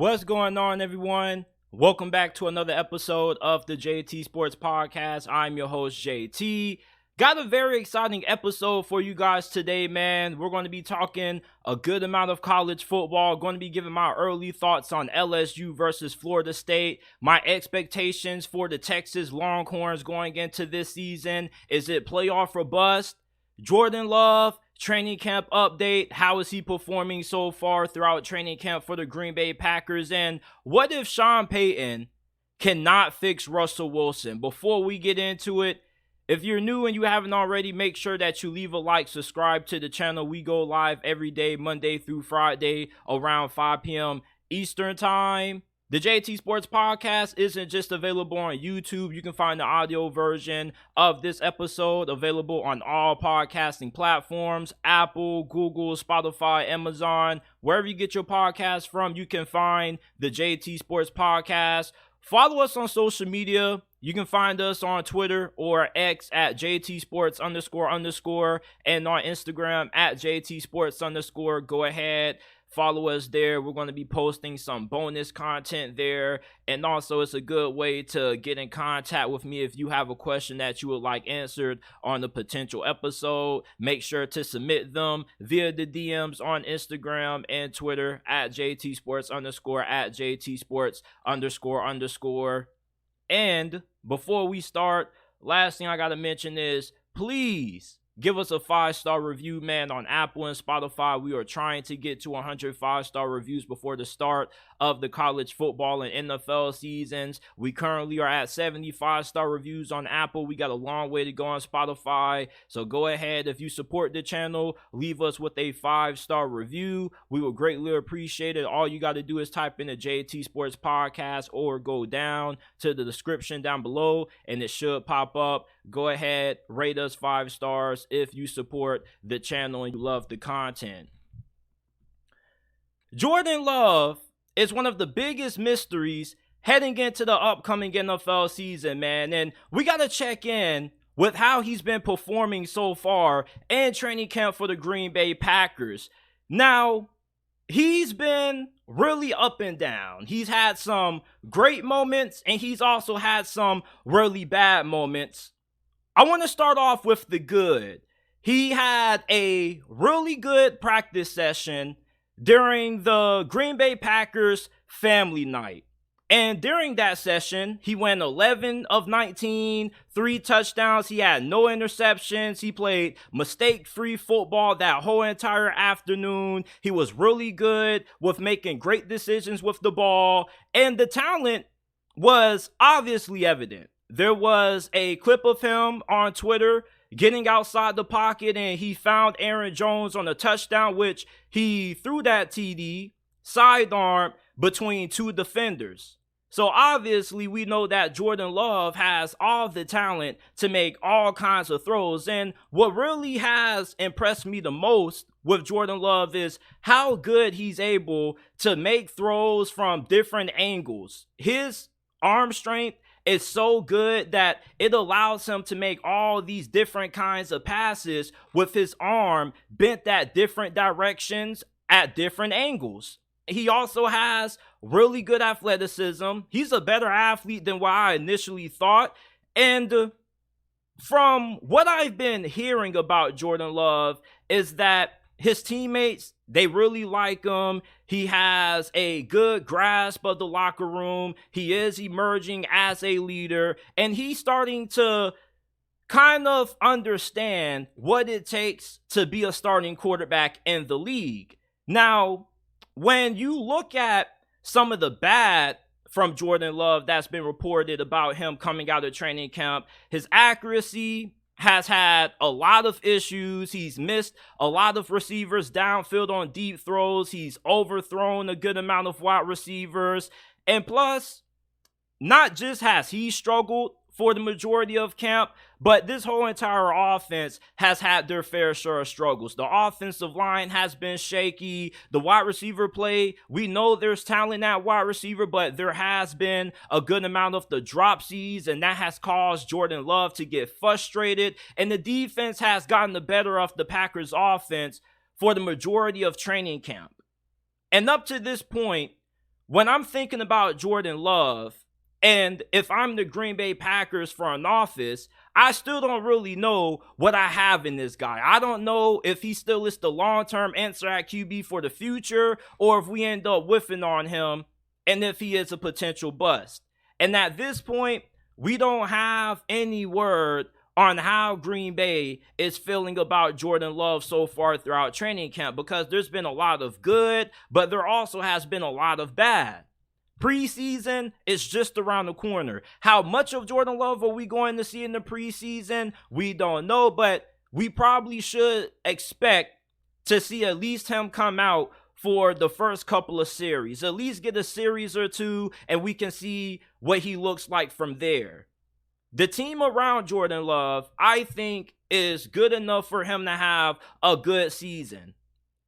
What's going on, everyone? Welcome back to another episode of the JT Sports Podcast. I'm your host, JT. Got a very exciting episode for you guys today, man. We're going to be talking a good amount of college football. Going to be giving my early thoughts on LSU versus Florida State. My expectations for the Texas Longhorns going into this season. Is it playoff or bust? Jordan Love, training camp update. How is he performing so far throughout training camp for the Green Bay Packers? And what if Sean Payton cannot fix Russell Wilson? Before we get into it, if you're new and you haven't already, make sure that you leave a like, subscribe to the channel. We go live every day, Monday through Friday, around 5 p.m. Eastern Time. The JT Sports Podcast isn't just available on YouTube. You can find the audio version of this episode available on all podcasting platforms: Apple, Google, Spotify, Amazon. Wherever you get your podcast from, you can find the JT Sports Podcast. Follow us on social media. You can find us on Twitter or X at JT__, and on Instagram at JT__. Go ahead. Follow us there. We're going to be posting some bonus content there. And also, it's a good way to get in contact with me if you have a question that you would like answered on a potential episode. Make sure to submit them via the DMs on Instagram and Twitter at JT__, at JT__. And before we start, last thing I got to mention is, please give us a 5-star review, man, on Apple and Spotify. We are trying to get to 100 5-star reviews before the start of the college football and NFL seasons. We currently are at 75-star reviews on Apple. We got a long way to go on Spotify. So go ahead. If you support the channel, leave us with a 5-star review. We will greatly appreciate it. All you got to do is type in the JT Sports Podcast or go down to the description down below and it should pop up. Go ahead, rate us 5 stars if you support the channel and you love the content. Jordan Love is one of the biggest mysteries heading into the upcoming NFL season, man. And we got to check in with how he's been performing so far in training camp for the Green Bay Packers. Now, he's been really up and down. He's had some great moments and he's also had some really bad moments. I want to start off with the good. He had a really good practice session during the Green Bay Packers family night. And during that session, he went 11 of 19, 3 touchdowns. He had no interceptions. He played mistake-free football that whole entire afternoon. He was really good with making great decisions with the ball. And the talent was obviously evident. There was a clip of him on Twitter getting outside the pocket, and he found Aaron Jones on a touchdown, which he threw that TD sidearm between 2 defenders. So obviously we know that Jordan Love has all the talent to make all kinds of throws. And what really has impressed me the most with Jordan Love is how good he's able to make throws from different angles. His arm strength is so good that it allows him to make all these different kinds of passes with his arm bent at different directions at different angles. He also has really good athleticism. He's a better athlete than what I initially thought. And from what I've been hearing about Jordan Love is that his teammates, they really like him. He has a good grasp of the locker room. He is emerging as a leader, and he's starting to kind of understand what it takes to be a starting quarterback in the league. Now, when you look at some of the bad from Jordan Love that's been reported about him coming out of training camp, his accuracy has had a lot of issues. He's missed a lot of receivers downfield on deep throws. He's overthrown a good amount of wide receivers. And plus, not just has he struggled for the majority of camp, but this whole entire offense has had their fair share of struggles. The offensive line has been shaky. The wide receiver play, we know there's talent at wide receiver, but there has been a good amount of the dropsies, and that has caused Jordan Love to get frustrated. And the defense has gotten the better of the Packers offense for the majority of training camp. And up to this point, when I'm thinking about Jordan Love, and if I'm the Green Bay Packers front office, I still don't really know what I have in this guy. I don't know if he still is the long-term answer at QB for the future, or if we end up whiffing on him, and if he is a potential bust. And at this point, we don't have any word on how Green Bay is feeling about Jordan Love so far throughout training camp, because there's been a lot of good, but there also has been a lot of bad. Preseason is just around the corner. How much of Jordan Love are we going to see in the preseason? We don't know, but we probably should expect to see at least him come out for the first couple of series. At least get a series or two, and we can see what he looks like from there. The team around Jordan Love, I think, is good enough for him to have a good season.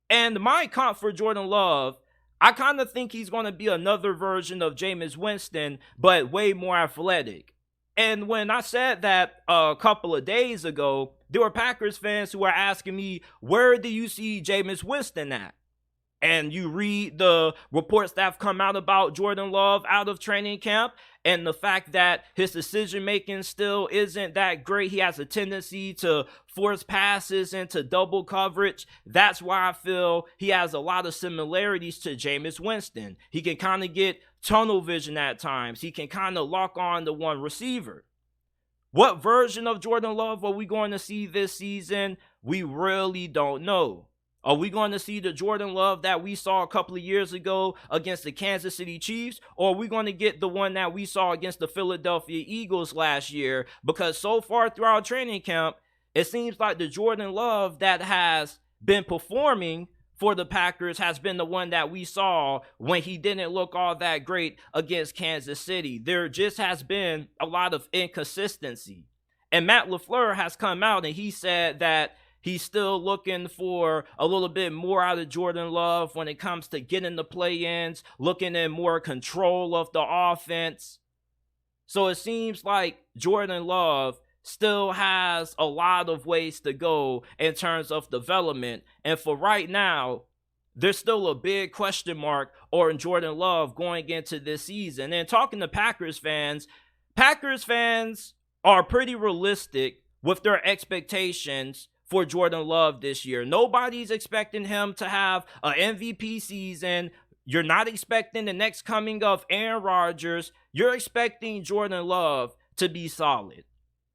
And my comp for Jordan Love, I kind of think he's going to be another version of Jameis Winston, but way more athletic. And when I said that a couple of days ago, there were Packers fans who were asking me, where do you see Jameis Winston at? And you read the reports that have come out about Jordan Love out of training camp, and the fact that his decision-making still isn't that great. He has a tendency to force passes into double coverage. That's why I feel he has a lot of similarities to Jameis Winston. He can kind of get tunnel vision at times. He can kind of lock on to one receiver. What version of Jordan Love are we going to see this season? We really don't know. Are we going to see the Jordan Love that we saw a couple of years ago against the Kansas City Chiefs? Or are we going to get the one that we saw against the Philadelphia Eagles last year? Because so far throughout training camp, it seems like the Jordan Love that has been performing for the Packers has been the one that we saw when he didn't look all that great against Kansas City. There just has been a lot of inconsistency. And Matt LaFleur has come out and he said that he's still looking for a little bit more out of Jordan Love when it comes to getting the play-ins, looking at more control of the offense. So it seems like Jordan Love still has a lot of ways to go in terms of development. And for right now, there's still a big question mark on Jordan Love going into this season. And talking to Packers fans are pretty realistic with their expectations for Jordan Love this year. Nobody's expecting him to have an MVP season. You're not expecting the next coming of Aaron Rodgers. You're expecting Jordan Love to be solid.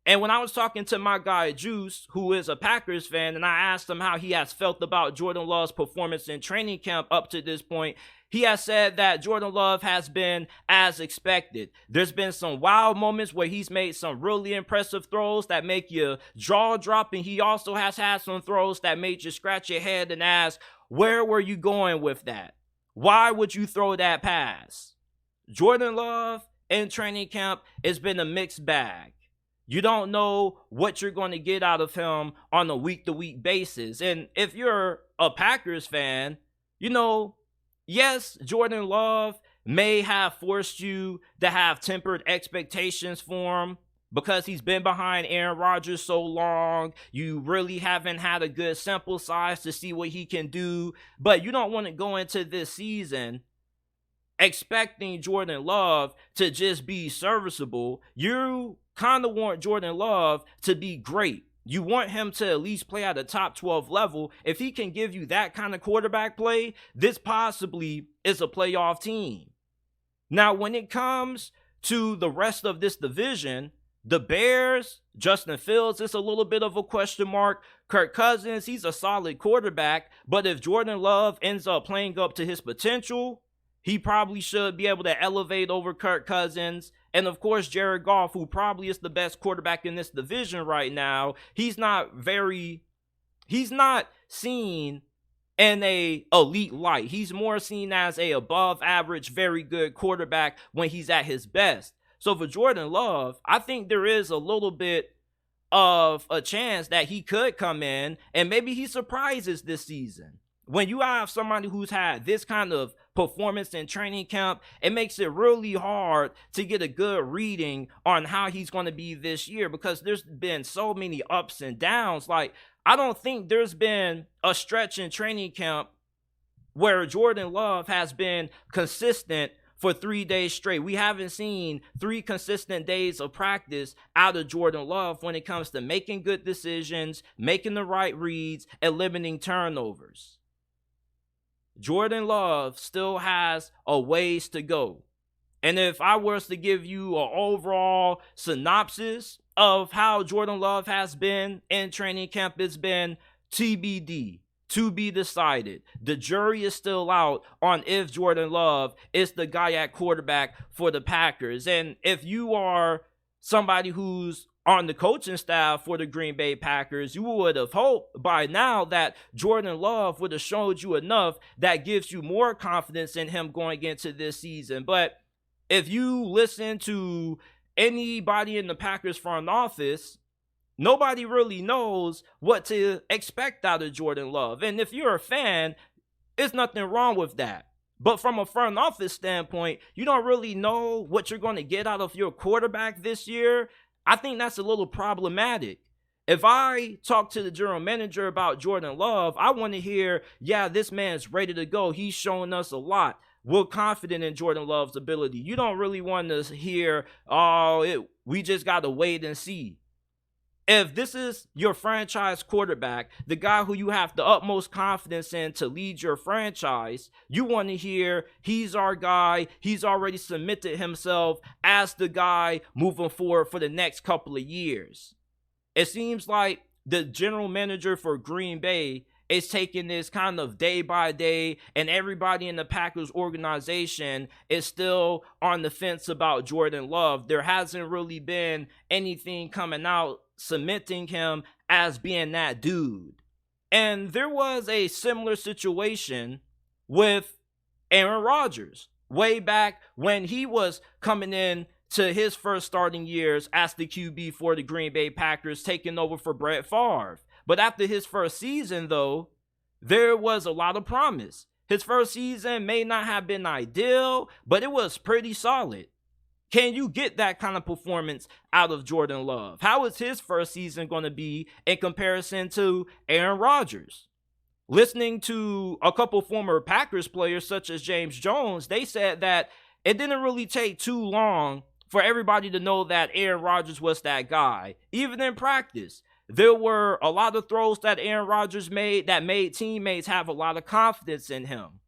And when I was talking to my guy Juice, who is a Packers fan, and I asked him how he has felt about Jordan Love's performance in training camp up to this point, he has said that Jordan Love has been as expected. There's been some wild moments where he's made some really impressive throws that make your jaw drop, and he also has had some throws that made you scratch your head and ask, where were you going with that? Why would you throw that pass? Jordan Love in training camp has been a mixed bag. You don't know what you're going to get out of him on a week-to-week basis. And if you're a Packers fan, you know, yes, Jordan Love may have forced you to have tempered expectations for him because he's been behind Aaron Rodgers so long. You really haven't had a good sample size to see what he can do. But you don't want to go into this season expecting Jordan Love to just be serviceable. You kind of want Jordan Love to be great. You want him to at least play at a top 12 level. If he can give you that kind of quarterback play, this possibly is a playoff team. Now, when it comes to the rest of this division, the Bears, Justin Fields is a little bit of a question mark. Kirk Cousins, he's a solid quarterback, but if Jordan Love ends up playing up to his potential, he probably should be able to elevate over Kirk Cousins. And of course, Jared Goff, who probably is the best quarterback in this division right now, he's not seen in a elite light. He's more seen as a above average, very good quarterback when he's at his best. So for Jordan Love, I think there is a little bit of a chance that he could come in and maybe he surprises this season. When you have somebody who's had this kind of performance in training camp, it makes it really hard to get a good reading on how he's going to be this year because there's been so many ups and downs. Like, I don't think there's been a stretch in training camp where Jordan Love has been consistent for 3 days straight. We haven't seen 3 consistent days of practice out of Jordan Love when it comes to making good decisions, making the right reads, and limiting turnovers. Jordan Love still has a ways to go. And if I was to give you an overall synopsis of how Jordan Love has been in training camp, it's been TBD, to be decided. The jury is still out on if Jordan Love is the guy at quarterback for the Packers. And if you are somebody who's on the coaching staff for the Green Bay Packers, you would have hoped by now that Jordan Love would have showed you enough that gives you more confidence in him going into this season. But if you listen to anybody in the Packers front office, nobody really knows what to expect out of Jordan Love. And if you're a fan, there's nothing wrong with that. But from a front office standpoint, you don't really know what you're going to get out of your quarterback this year. I think that's a little problematic. If I talk to the general manager about Jordan Love, I want to hear, yeah, this man's ready to go. He's showing us a lot. We're confident in Jordan Love's ability. You don't really want to hear, we just got to wait and see. If this is your franchise quarterback, the guy who you have the utmost confidence in to lead your franchise, you want to hear he's our guy. He's already cemented himself as the guy moving forward for the next couple of years. It seems like the general manager for Green Bay is taking this kind of day by day, and everybody in the Packers organization is still on the fence about Jordan Love. There hasn't really been anything coming out cementing him as being that dude. And there was a similar situation with Aaron Rodgers way back when he was coming in to his first starting years as the QB for the Green Bay Packers, taking over for Brett Favre. But after his first season, though, there was a lot of promise. His first season may not have been ideal, but it was pretty solid. Can you get that kind of performance out of Jordan Love? How is his first season going to be in comparison to Aaron Rodgers? Listening to a couple former Packers players such as James Jones, they said that it didn't really take too long for everybody to know that Aaron Rodgers was that guy. Even in practice, there were a lot of throws that Aaron Rodgers made that made teammates have a lot of confidence in him.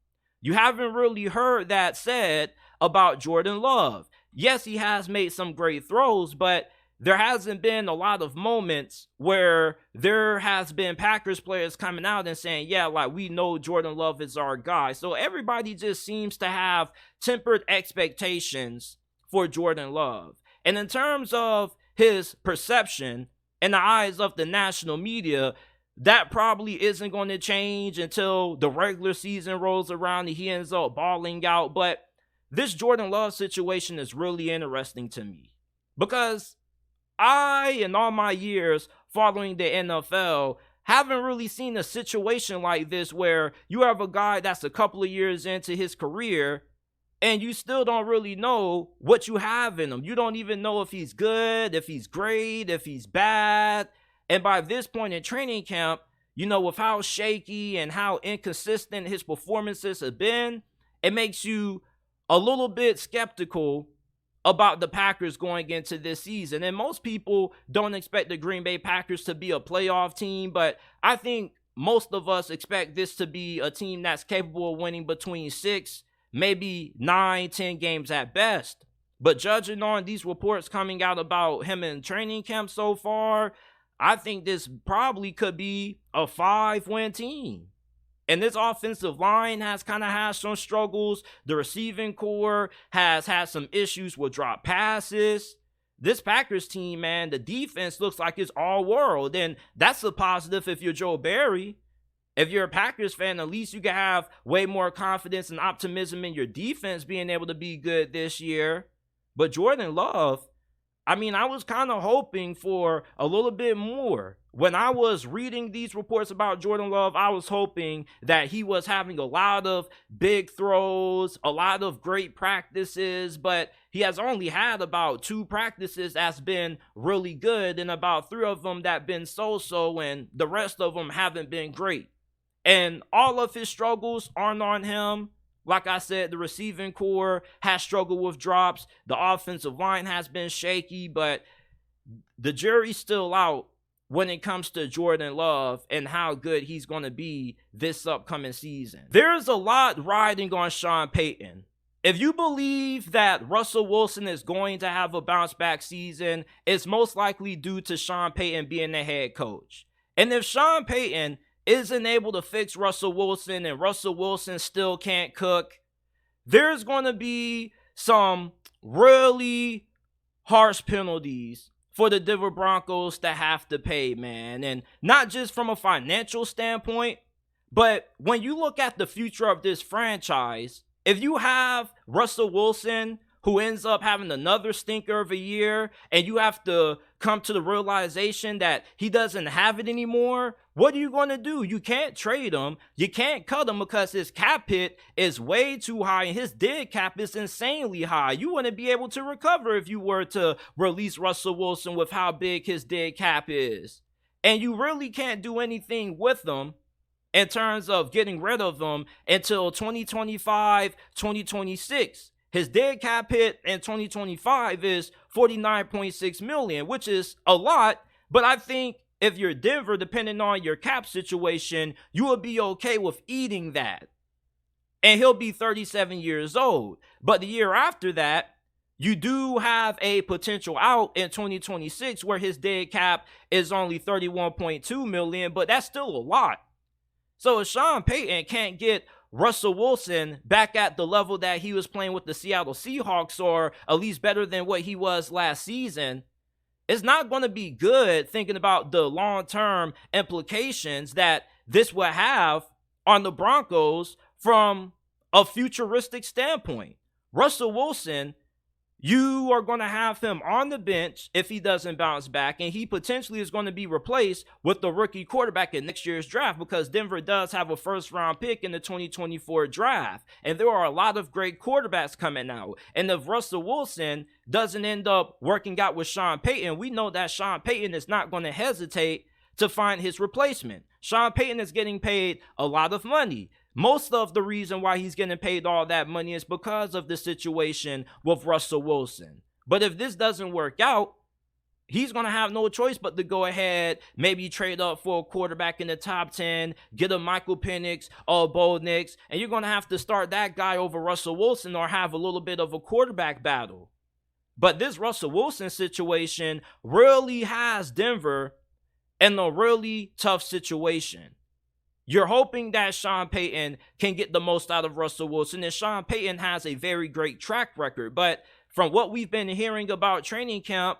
You haven't really heard that said about Jordan Love. Yes, he has made some great throws, but there hasn't been a lot of moments where there has been Packers players coming out and saying, yeah, like, we know Jordan Love is our guy. So everybody just seems to have tempered expectations for Jordan Love. And in terms of his perception in the eyes of the national media, that probably isn't going to change until the regular season rolls around and he ends up balling out. But this Jordan Love situation is really interesting to me because in all my years following the NFL, haven't really seen a situation like this where you have a guy that's a couple of years into his career and you still don't really know what you have in him. You don't even know if he's good, if he's great, if he's bad. And by this point in training camp, you know, with how shaky and how inconsistent his performances have been, it makes you a little bit skeptical about the Packers going into this season. And most people don't expect the Green Bay Packers to be a playoff team, but I think most of us expect this to be a team that's capable of winning between 6, maybe 9, 10 games at best. But judging on these reports coming out about him in training camp so far, I think this probably could be a 5-win team. And this offensive line has kind of had some struggles. The receiving core has had some issues with drop passes. This Packers team, man, the defense looks like it's all world. And that's a positive if you're Joe Barry. If you're a Packers fan, at least you can have way more confidence and optimism in your defense being able to be good this year. But Jordan Love, I mean, I was kind of hoping for a little bit more. When I was reading these reports about Jordan Love, I was hoping that he was having a lot of big throws, a lot of great practices, but he has only had about 2 practices that's been really good and about 3 of them that been so-so, and the rest of them haven't been great. And all of his struggles aren't on him. Like I said, the receiving core has struggled with drops. The offensive line has been shaky, but the jury's still out when it comes to Jordan Love and how good he's going to be this upcoming season. There's a lot riding on Sean Payton. If you believe that Russell Wilson is going to have a bounce back season, it's most likely due to Sean Payton being the head coach. And if Sean Payton isn't able to fix Russell Wilson and Russell Wilson still can't cook, there's going to be some really harsh penalties for the Denver Broncos to have to pay, man. And not just from a financial standpoint, but when you look at the future of this franchise, if you have Russell Wilson who ends up having another stinker of a year and you have to come to the realization that he doesn't have it anymore, what are you going to do? You can't trade him. You can't cut him because his cap hit is way too high and his dead cap is insanely high. You wouldn't be able to recover if you were to release Russell Wilson with how big his dead cap is. And you really can't do anything with him in terms of getting rid of him until 2025, 2026. His dead cap hit in 2025 is $49.6 million, which is a lot, but I think if you're Denver, depending on your cap situation, you would be okay with eating that. And he'll be 37 years old. But the year after that, you do have a potential out in 2026 where his dead cap is only $31.2 million, but that's still a lot. So if Sean Payton can't get Russell Wilson back at the level that he was playing with the Seattle Seahawks, or at least better than what he was last season, it's not going to be good thinking about the long-term implications that this will have on the Broncos from a futuristic standpoint. Russell Wilson, you are going to have him on the bench if he doesn't bounce back, and he potentially is going to be replaced with the rookie quarterback in next year's draft because Denver does have a first-round pick in the 2024 draft, and there are a lot of great quarterbacks coming out. And if Russell Wilson doesn't end up working out with Sean Payton, we know that Sean Payton is not going to hesitate to find his replacement. Sean Payton is getting paid a lot of money. Most of the reason why he's getting paid all that money is because of the situation with Russell Wilson. But if this doesn't work out, he's going to have no choice but to go ahead, maybe trade up for a quarterback in the top 10, get a Michael Penix or Bo Nix, and you're going to have to start that guy over Russell Wilson or have a little bit of a quarterback battle. But this Russell Wilson situation really has Denver in a really tough situation. You're hoping that Sean Payton can get the most out of Russell Wilson, and Sean Payton has a very great track record. But from what we've been hearing about training camp,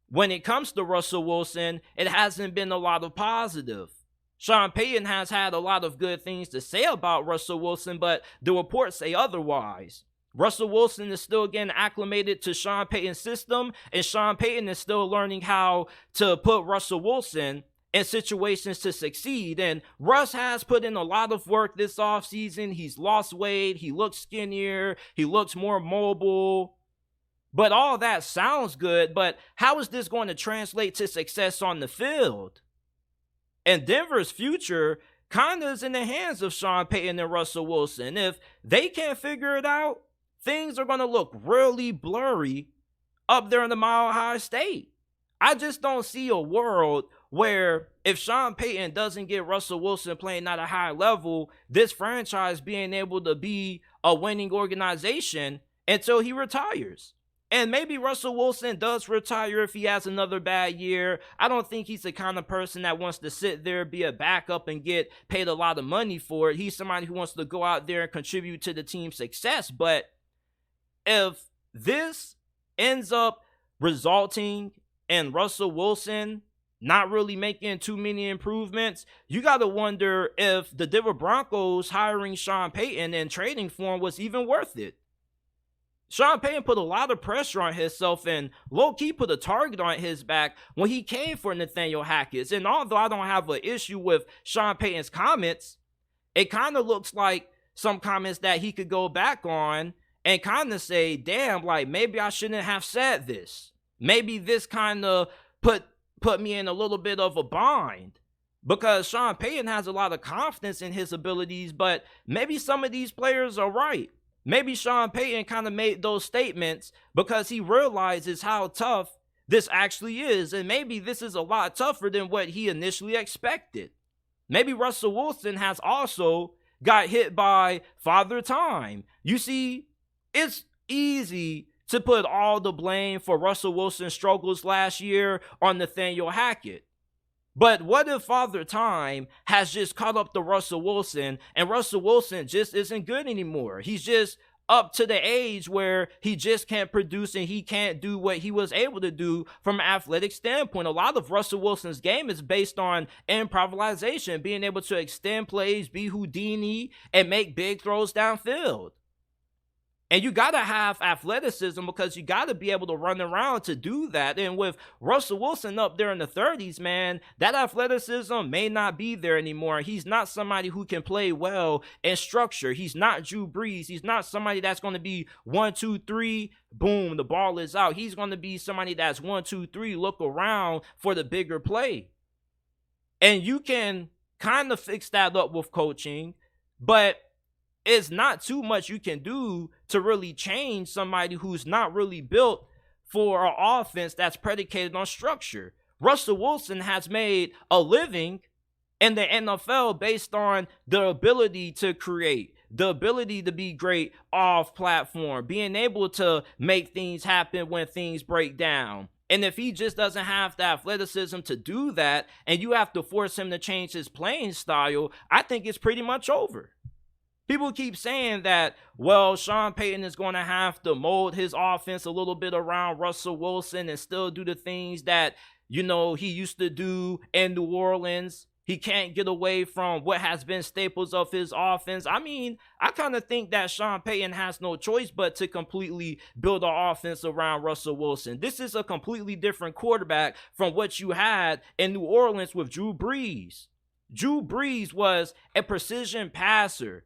when it comes to Russell Wilson, it hasn't been a lot of positive. Sean Payton has had a lot of good things to say about Russell Wilson, but the reports say otherwise. Russell Wilson is still getting acclimated to Sean Payton's system, and Sean Payton is still learning how to put Russell Wilson in situations to succeed. And Russ has put in a lot of work this offseason. He's lost weight. He looks skinnier. He looks more mobile. But all that sounds good. But how is this going to translate to success on the field? And Denver's future kind of is in the hands of Sean Payton and Russell Wilson. If they can't figure it out, things are going to look really blurry up there in the Mile High State. I just don't see a world where if Sean Payton doesn't get Russell Wilson playing at a high level, this franchise being able to be a winning organization until he retires. And maybe Russell Wilson does retire if he has another bad year. I don't think he's the kind of person that wants to sit there, be a backup, and get paid a lot of money for it. He's somebody who wants to go out there and contribute to the team's success. But if this ends up resulting in Russell Wilson not really making too many improvements, you got to wonder if the Denver Broncos hiring Sean Payton and trading for him was even worth it. Sean Payton put a lot of pressure on himself and low-key put a target on his back when he came for Nathaniel Hackett. And although I don't have an issue with Sean Payton's comments, it kind of looks like some comments that he could go back on and kind of say, damn, like maybe I shouldn't have said this. Maybe this kind of put me in a little bit of a bind. because Sean Payton has a lot of confidence in his abilities, but maybe some of these players are right. Maybe Sean Payton kind of made those statements because he realizes how tough this actually is, and maybe this is a lot tougher than what he initially expected. Maybe Russell Wilson has also got hit by Father Time. You see, it's easy to put all the blame for Russell Wilson's struggles last year on Nathaniel Hackett. But what if Father Time has just caught up to Russell Wilson, and Russell Wilson just isn't good anymore? He's just up to the age where he just can't produce and he can't do what he was able to do from an athletic standpoint. A lot of Russell Wilson's game is based on improvisation, being able to extend plays, be Houdini, and make big throws downfield. And you got to have athleticism because you got to be able to run around to do that. And with Russell Wilson up there in the 30s, man, that athleticism may not be there anymore. He's not somebody who can play well in structure. He's not Drew Brees. He's not somebody that's going to be 1, 2, 3, boom, the ball is out. He's going to be somebody that's 1, 2, 3, look around for the bigger play. And you can kind of fix that up with coaching, but it's not too much you can do to really change somebody who's not really built for an offense that's predicated on structure. Russell Wilson has made a living in the NFL based on the ability to create, the ability to be great off platform, being able to make things happen when things break down. And if he just doesn't have the athleticism to do that, and you have to force him to change his playing style, I think it's pretty much over. People keep saying that, well, Sean Payton is going to have to mold his offense a little bit around Russell Wilson and still do the things that, he used to do in New Orleans. He can't get away from what has been staples of his offense. I mean, I kind of think that Sean Payton has no choice but to completely build an offense around Russell Wilson. This is a completely different quarterback from what you had in New Orleans with Drew Brees. Drew Brees was a precision passer.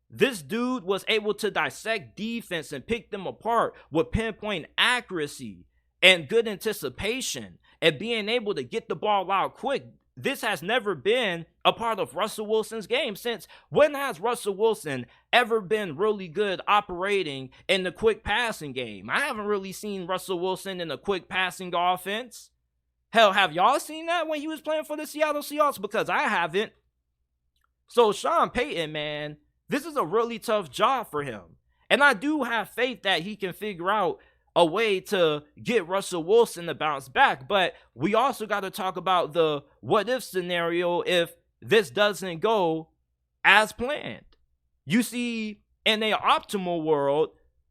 This dude was able to dissect defense and pick them apart with pinpoint accuracy and good anticipation and being able to get the ball out quick. This has never been a part of Russell Wilson's game. Since when has Russell Wilson ever been really good operating in the quick passing game? I haven't really seen Russell Wilson in a quick passing offense. Hell, have y'all seen that when he was playing for the Seattle Seahawks? Because I haven't. So Sean Payton, man, this is a really tough job for him. And I do have faith that he can figure out a way to get Russell Wilson to bounce back. But we also got to talk about the what-if scenario if this doesn't go as planned. You see, in an optimal world,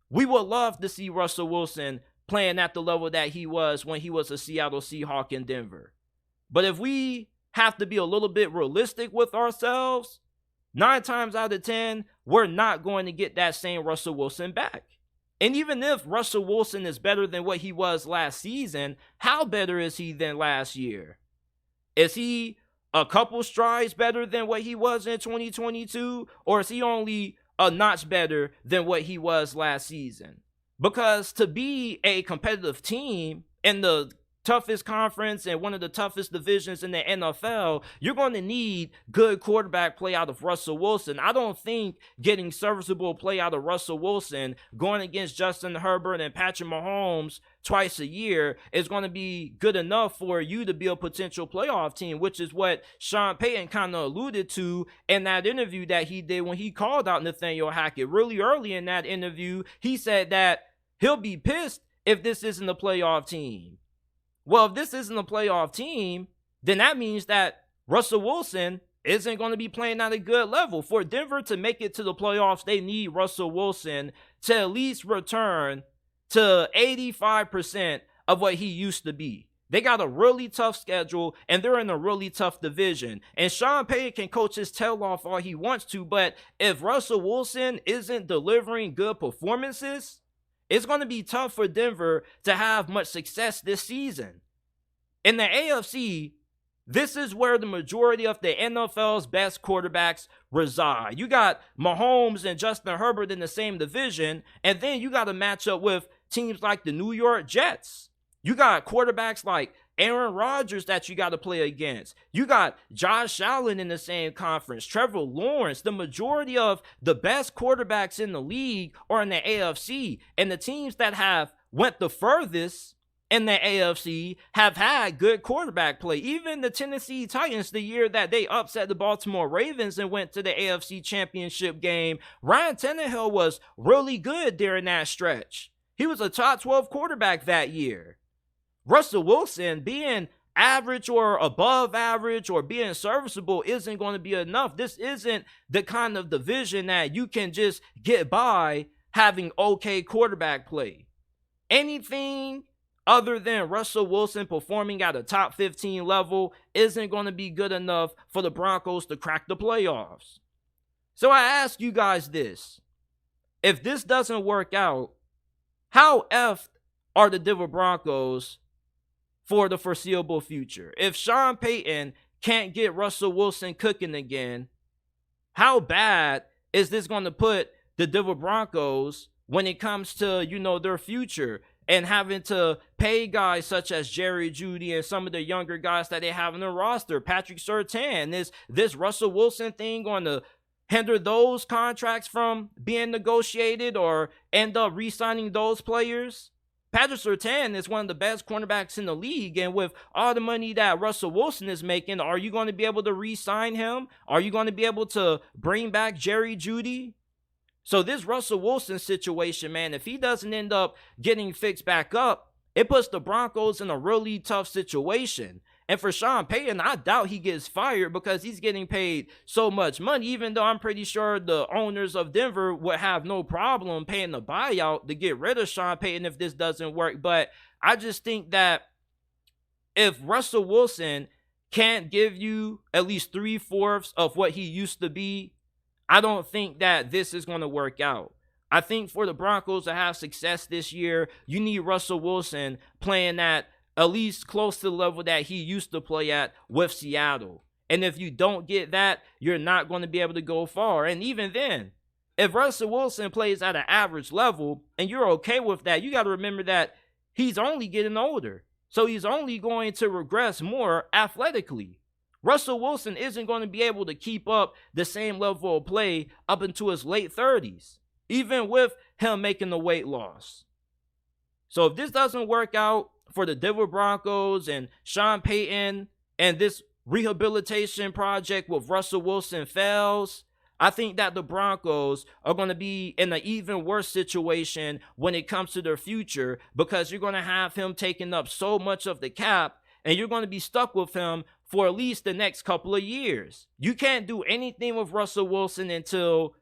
we would love to see Russell Wilson playing at the level that he was when he was a Seattle Seahawk in Denver. But if we have to be a little bit realistic with ourselves, 9 times out of 10, we're not going to get that same Russell Wilson back. And even if Russell Wilson is better than what he was last season, how better is he than last year? Is he a couple strides better than what he was in 2022? Or is he only a notch better than what he was last season? Because to be a competitive team in the toughest conference and one of the toughest divisions in the NFL, you're going to need good quarterback play out of Russell Wilson. I don't think getting serviceable play out of Russell Wilson going against Justin Herbert and Patrick Mahomes twice a year is going to be good enough for you to be a potential playoff team, which is what Sean Payton kind of alluded to in that interview that he did when he called out Nathaniel Hackett. Really early in that interview, he said that he'll be pissed if this isn't a playoff team. Well, if this isn't a playoff team, then that means that Russell Wilson isn't going to be playing at a good level. For Denver to make it to the playoffs, they need Russell Wilson to at least return to 85% of what he used to be. They got a really tough schedule, and they're in a really tough division. And Sean Payton can coach his tail off all he wants to, but if Russell Wilson isn't delivering good performances, it's going to be tough for Denver to have much success this season. In the AFC, this is where the majority of the NFL's best quarterbacks reside. You got Mahomes and Justin Herbert in the same division, and then you got to match up with teams like the New York Jets. You got quarterbacks like Aaron Rodgers that you got to play against. You got Josh Allen in the same conference, Trevor Lawrence. The majority of the best quarterbacks in the league are in the AFC, and the teams that have went the furthest in the AFC have had good quarterback play. Even the Tennessee Titans, the year that they upset the Baltimore Ravens and went to the AFC Championship game, Ryan Tannehill was really good during that stretch. He was a top 12 quarterback that year. Russell Wilson being average or above average or being serviceable isn't going to be enough. This isn't the kind of division that you can just get by having okay quarterback play. Anything other than Russell Wilson performing at a top 15 level isn't going to be good enough for the Broncos to crack the playoffs. So I ask you guys this. If this doesn't work out, how effed are the Denver Broncos for the foreseeable future? If Sean Payton can't get Russell Wilson cooking again, how bad is this going to put the Denver Broncos when it comes to, their future and having to pay guys such as Jerry Jeudy and some of the younger guys that they have in their roster? Patrick Surtain, is this Russell Wilson thing going to hinder those contracts from being negotiated or end up re-signing those players? Patrick Surtain is one of the best cornerbacks in the league, and with all the money that Russell Wilson is making, are you going to be able to re-sign him? Are you going to be able to bring back Jerry Jeudy? So this Russell Wilson situation, man, if he doesn't end up getting fixed back up, it puts the Broncos in a really tough situation. And for Sean Payton, I doubt he gets fired because he's getting paid so much money, even though I'm pretty sure the owners of Denver would have no problem paying the buyout to get rid of Sean Payton if this doesn't work. But I just think that if Russell Wilson can't give you at least 3/4 of what he used to be, I don't think that this is going to work out. I think for the Broncos to have success this year, you need Russell Wilson playing at least close to the level that he used to play at with Seattle. And if you don't get that, you're not going to be able to go far. And even then, if Russell Wilson plays at an average level and you're okay with that, you got to remember that he's only getting older. So he's only going to regress more athletically. Russell Wilson isn't going to be able to keep up the same level of play up into his late 30s, even with him making the weight loss. So if this doesn't work out for the Denver Broncos and Sean Payton and this rehabilitation project with Russell Wilson fails, I think that the Broncos are going to be in an even worse situation when it comes to their future, because you're going to have him taking up so much of the cap and you're going to be stuck with him for at least the next couple of years. You can't do anything with Russell Wilson until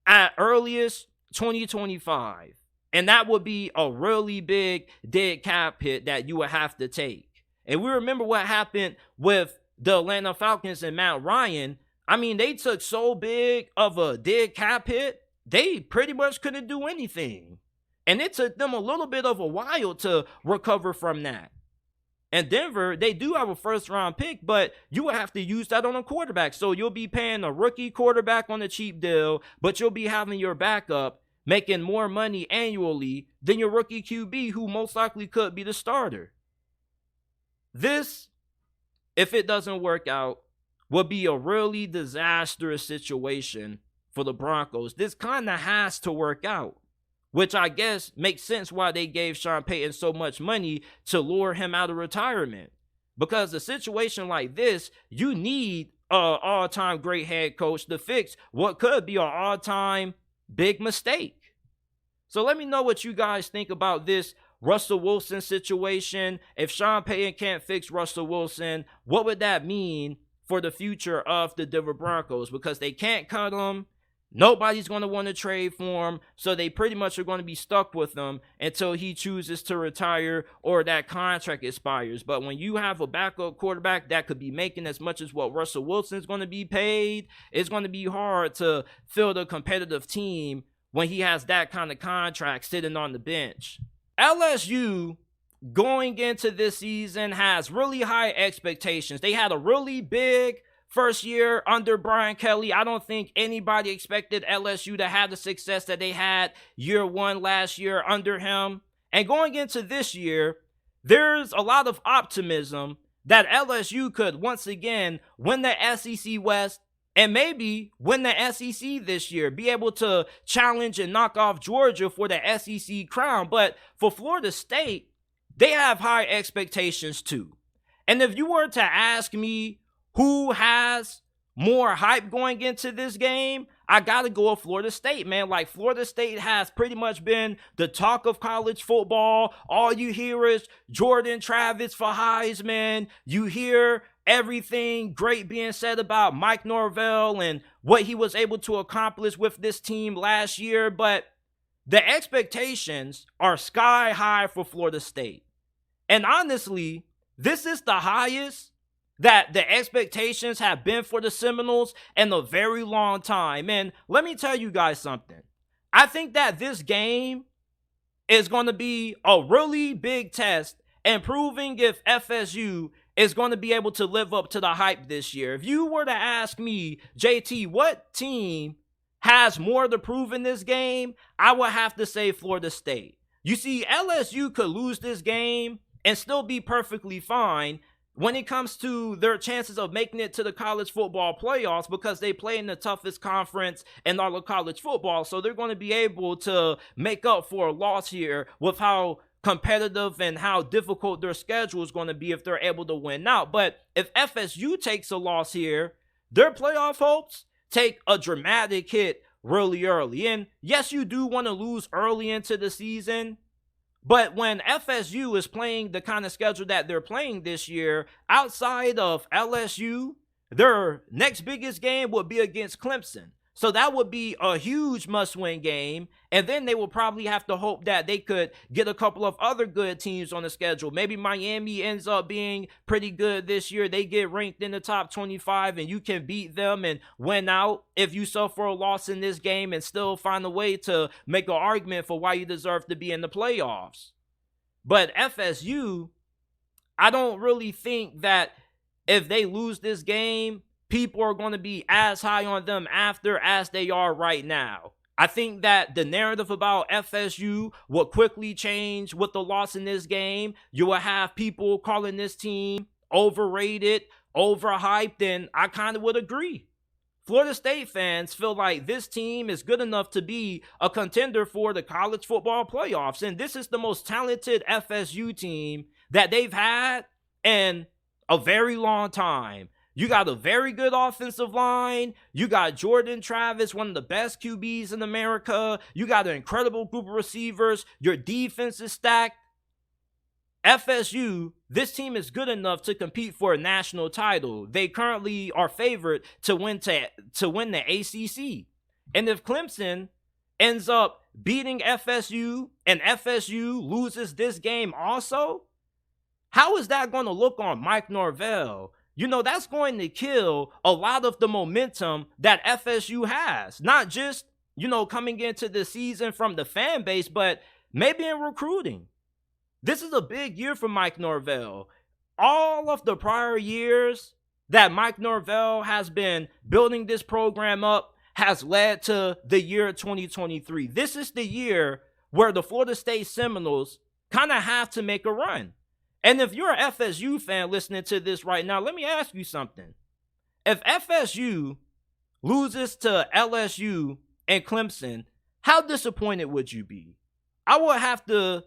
at earliest 2025. And that would be a really big dead cap hit that you would have to take. And we remember what happened with the Atlanta Falcons and Matt Ryan. I mean, they took so big of a dead cap hit, they pretty much couldn't do anything. And it took them a little bit of a while to recover from that. And Denver, they do have a first-round pick, but you will have to use that on a quarterback. So you'll be paying a rookie quarterback on a cheap deal, but you'll be having your backup making more money annually than your rookie QB, who most likely could be the starter. This, if it doesn't work out, will be a really disastrous situation for the Broncos. This kind of has to work out, which I guess makes sense why they gave Sean Payton so much money to lure him out of retirement. Because a situation like this, you need an all-time great head coach to fix what could be an all-time big mistake. So let me know what you guys think about this Russell Wilson situation. If Sean Payton can't fix Russell Wilson, what would that mean for the future of the Denver Broncos? Because they can't cut him. Nobody's going to want to trade for him, so they pretty much are going to be stuck with him until he chooses to retire or that contract expires. But when you have a backup quarterback that could be making as much as what Russell Wilson is going to be paid, it's going to be hard to field a competitive team when he has that kind of contract sitting on the bench. LSU going into this season has really high expectations. They had a really big first year under Brian Kelly. I don't think anybody expected LSU to have the success that they had year one last year under him. And going into this year, there's a lot of optimism that LSU could once again win the SEC West and maybe win the SEC this year, be able to challenge and knock off Georgia for the SEC crown. But for Florida State, they have high expectations too. And if you were to ask me who has more hype going into this game, I gotta go with Florida State, man. Like, Florida State has pretty much been the talk of college football. All you hear is Jordan Travis for Heisman. You hear everything great being said about Mike Norvell and what he was able to accomplish with this team last year. But the expectations are sky high for Florida State. And honestly, this is the highest that the expectations have been for the Seminoles in a very long time. And let me tell you guys something. I think that this game is going to be a really big test and proving if FSU is going to be able to live up to the hype this year. If you were to ask me, JT, what team has more to prove in this game, I would have to say Florida State. You see, LSU could lose this game and still be perfectly fine when it comes to their chances of making it to the college football playoffs, because they play in the toughest conference in all of college football. So they're going to be able to make up for a loss here with how competitive and how difficult their schedule is going to be if they're able to win out. But if FSU takes a loss here, their playoff hopes take a dramatic hit really early. And yes, you do want to lose early into the season, but when FSU is playing the kind of schedule that they're playing this year, outside of LSU, their next biggest game would be against Clemson. So that would be a huge must-win game. And then they will probably have to hope that they could get a couple of other good teams on the schedule. Maybe Miami ends up being pretty good this year. They get ranked in the top 25 and you can beat them and win out if you suffer a loss in this game and still find a way to make an argument for why you deserve to be in the playoffs. But FSU, I don't really think that if they lose this game, people are going to be as high on them after as they are right now. I think that the narrative about FSU will quickly change with the loss in this game. You will have people calling this team overrated, overhyped, and I kind of would agree. Florida State fans feel like this team is good enough to be a contender for the college football playoffs, and this is the most talented FSU team that they've had in a very long time. You got a very good offensive line. You got Jordan Travis, one of the best QBs in America. You got an incredible group of receivers. Your defense is stacked. FSU, this team is good enough to compete for a national title. They currently are favored to win the ACC. And if Clemson ends up beating FSU and FSU loses this game also, how is that going to look on Mike Norvell? You know, that's going to kill a lot of the momentum that FSU has. Not just, coming into the season from the fan base, but maybe in recruiting. This is a big year for Mike Norvell. All of the prior years that Mike Norvell has been building this program up has led to the year 2023. This is the year where the Florida State Seminoles kind of have to make a run. And if you're an FSU fan listening to this right now, let me ask you something. If FSU loses to LSU and Clemson, how disappointed would you be? I would have to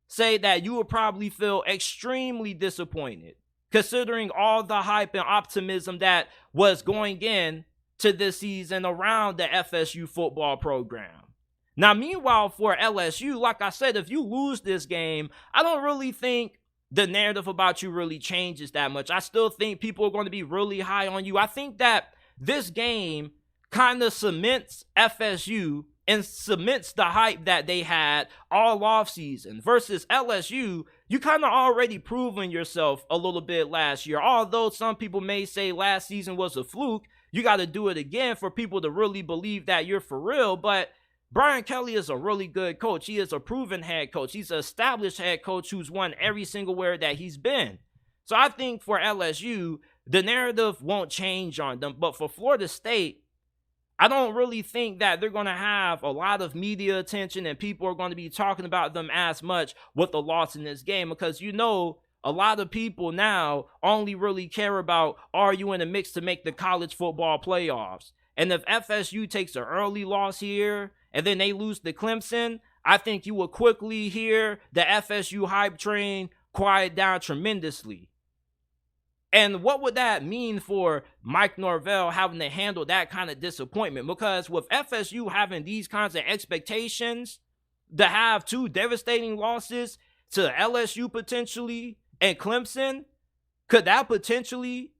say that you would probably feel extremely disappointed, considering all the hype and optimism that was going in to this season around the FSU football program. Now, meanwhile, for LSU, like I said, if you lose this game, I don't really think the narrative about you really changes that much. I still think people are going to be really high on you. I think that this game kind of cements FSU and cements the hype that they had all offseason. Versus LSU, you kind of already proven yourself a little bit last year. Although some people may say last season was a fluke, you got to do it again for people to really believe that you're for real. But Brian Kelly is a really good coach. He is a proven head coach. He's an established head coach who's won every single where that he's been. So I think for LSU, the narrative won't change on them. But for Florida State, I don't really think that they're going to have a lot of media attention and people are going to be talking about them as much with the loss in this game, because a lot of people now only really care about, are you in the mix to make the college football playoffs? And if FSU takes an early loss here and then they lose to Clemson, I think you will quickly hear the FSU hype train quiet down tremendously. And what would that mean for Mike Norvell having to handle that kind of disappointment? Because with FSU having these kinds of expectations, to have 2 devastating losses to LSU potentially and Clemson, could that potentially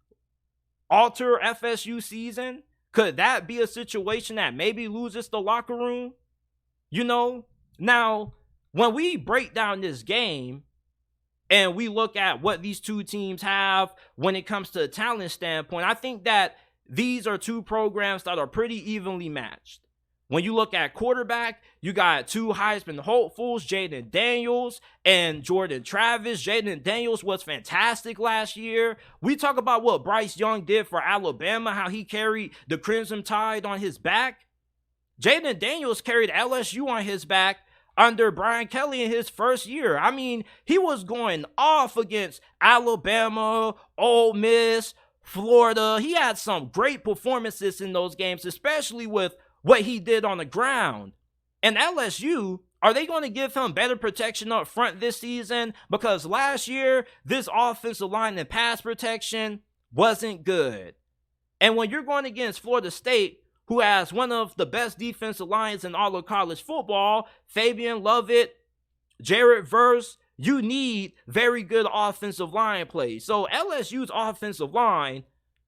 alter FSU season? Could that be a situation that maybe loses the locker room? Now, when we break down this game, and we look at what these 2 teams have when it comes to a talent standpoint, I think that these are 2 programs that are pretty evenly matched. When you look at quarterback, you got 2 Heisman hopefuls, Jaden Daniels and Jordan Travis. Jaden Daniels was fantastic last year. We talk about what Bryce Young did for Alabama, how he carried the Crimson Tide on his back. Jaden Daniels carried LSU on his back under Brian Kelly in his first year. I mean, he was going off against Alabama, Ole Miss, Florida. He had some great performances in those games, especially with what he did on the ground. And LSU, are they going to give him better protection up front this season? Because last year, this offensive line and pass protection wasn't good. And when you're going against Florida State, who has one of the best defensive lines in all of college football, Fabian Lovett, Jared Verse, you need very good offensive line play. So LSU's offensive line,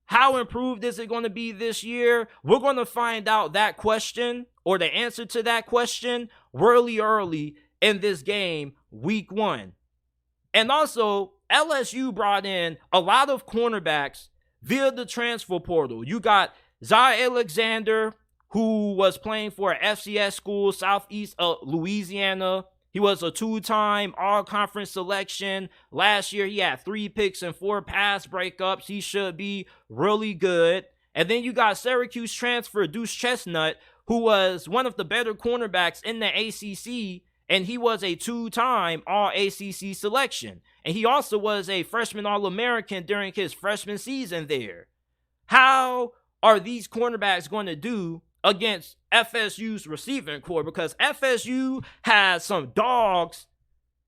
how improved is it going to be this year? We're going to find out that question, or the answer to that question, really early in this game, week 1. And also, LSU brought in a lot of cornerbacks via the transfer portal. You got Zai Alexander, who was playing for an FCS school, Southeast Louisiana. He was a 2-time all-conference selection. Last year, he had 3 picks and 4 pass breakups. He should be really good. And then you got Syracuse transfer Deuce Chestnut, who was one of the better cornerbacks in the ACC, and he was a 2-time all-ACC selection. And he also was a freshman All-American during his freshman season there. How are these cornerbacks going to do against FSU's receiving core? Because FSU has some dogs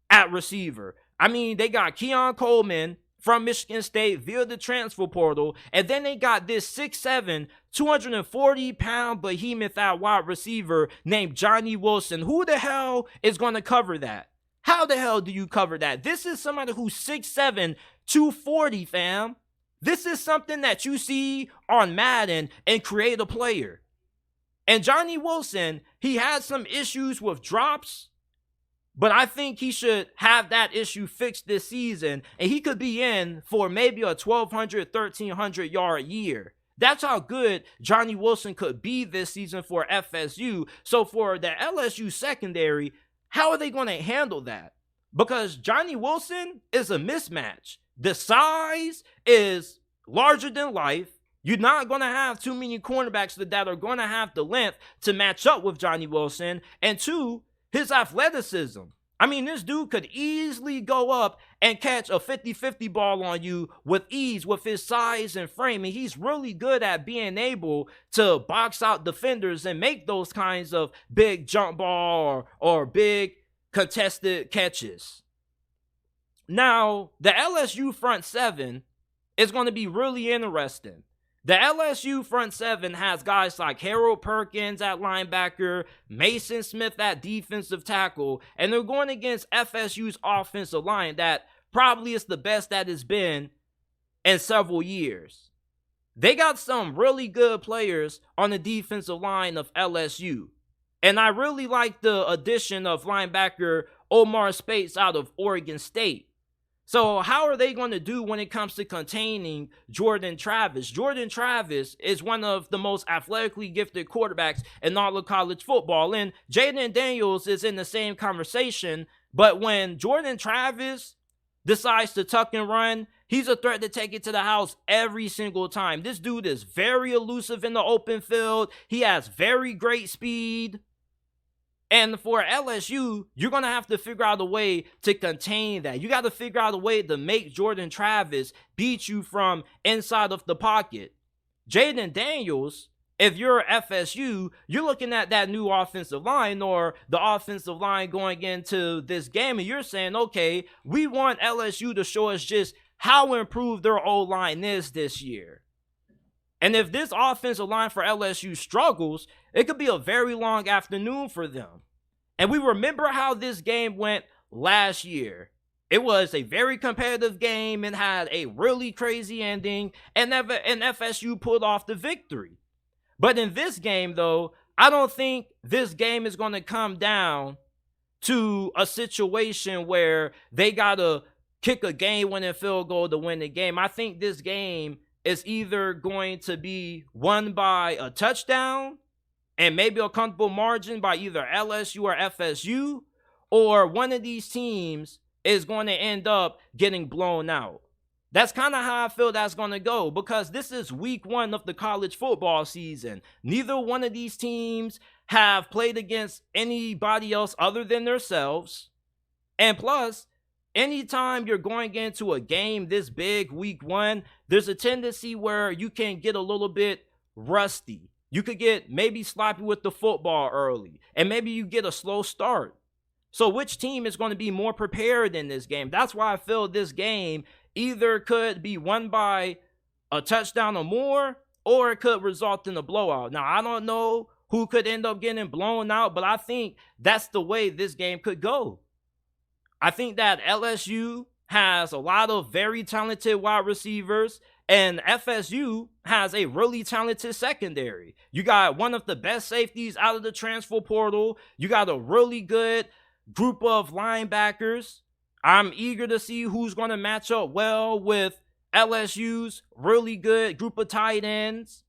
at receiver. I mean, they got Keon Coleman from Michigan State via the transfer portal, and then they got this 6'7", 240-pound behemoth at wide receiver named Johnny Wilson. Who the hell is going to cover that? How the hell do you cover that? This is somebody who's 6'7", 240, fam. This is something that you see on Madden and create a player. And Johnny Wilson, he had some issues with drops, but I think he should have that issue fixed this season, and he could be in for maybe a 1,200, 1,300 yard year. That's how good Johnny Wilson could be this season for FSU. So for the LSU secondary, how are they going to handle that? Because Johnny Wilson is a mismatch. The size is larger than life. You're not going to have too many cornerbacks that are going to have the length to match up with Johnny Wilson. And 2, his athleticism. I mean, this dude could easily go up and catch a 50-50 ball on you with ease with his size and frame. And he's really good at being able to box out defenders and make those kinds of big jump ball or big contested catches. Now, the LSU front 7 is going to be really interesting. The LSU front 7 has guys like Harold Perkins at linebacker, Mason Smith at defensive tackle, and they're going against FSU's offensive line that probably is the best that it's been in several years. They got some really good players on the defensive line of LSU. And I really like the addition of linebacker Omar Speights out of Oregon State. So how are they going to do when it comes to containing Jordan Travis? Jordan Travis is one of the most athletically gifted quarterbacks in all of college football. And Jaden Daniels is in the same conversation. But when Jordan Travis decides to tuck and run, He's a threat to take it to the house every single time. This dude is very elusive in the open field. He has very great speed. And for LSU, you're going to have to figure out a way to contain that. You got to figure out a way to make Jordan Travis beat you from inside of the pocket. Jaden Daniels, if you're FSU, you're looking at that new offensive line or the offensive line going into this game, and you're saying, okay, we want LSU to show us just how improved their O-line is this year. And if this offensive line for LSU struggles, it could be a very long afternoon for them. And we remember how this game went last year. It was a very competitive game and had a really crazy ending, and FSU pulled off the victory. But in this game, though, I don't think this game is going to come down to a situation where they got to kick a game-winning field goal to win the game. I think this game is either going to be won by a touchdown and maybe a comfortable margin by either LSU or FSU, or one of these teams is going to end up getting blown out. That's kind of how I feel that's going to go, because this is week 1 of the college football season. Neither one of these teams have played against anybody else other than themselves. And plus, anytime you're going into a game this big, week 1, there's a tendency where you can get a little bit rusty. You could get maybe sloppy with the football early, and maybe you get a slow start. So which team is going to be more prepared in this game? That's why I feel this game either could be won by a touchdown or more, or it could result in a blowout. Now, I don't know who could end up getting blown out, but I think that's the way this game could go. I think that LSU has a lot of very talented wide receivers, and FSU has a really talented secondary. You got one of the best safeties out of the transfer portal. You got a really good group of linebackers. I'm eager to see who's going to match up well with LSU's really good group of tight ends.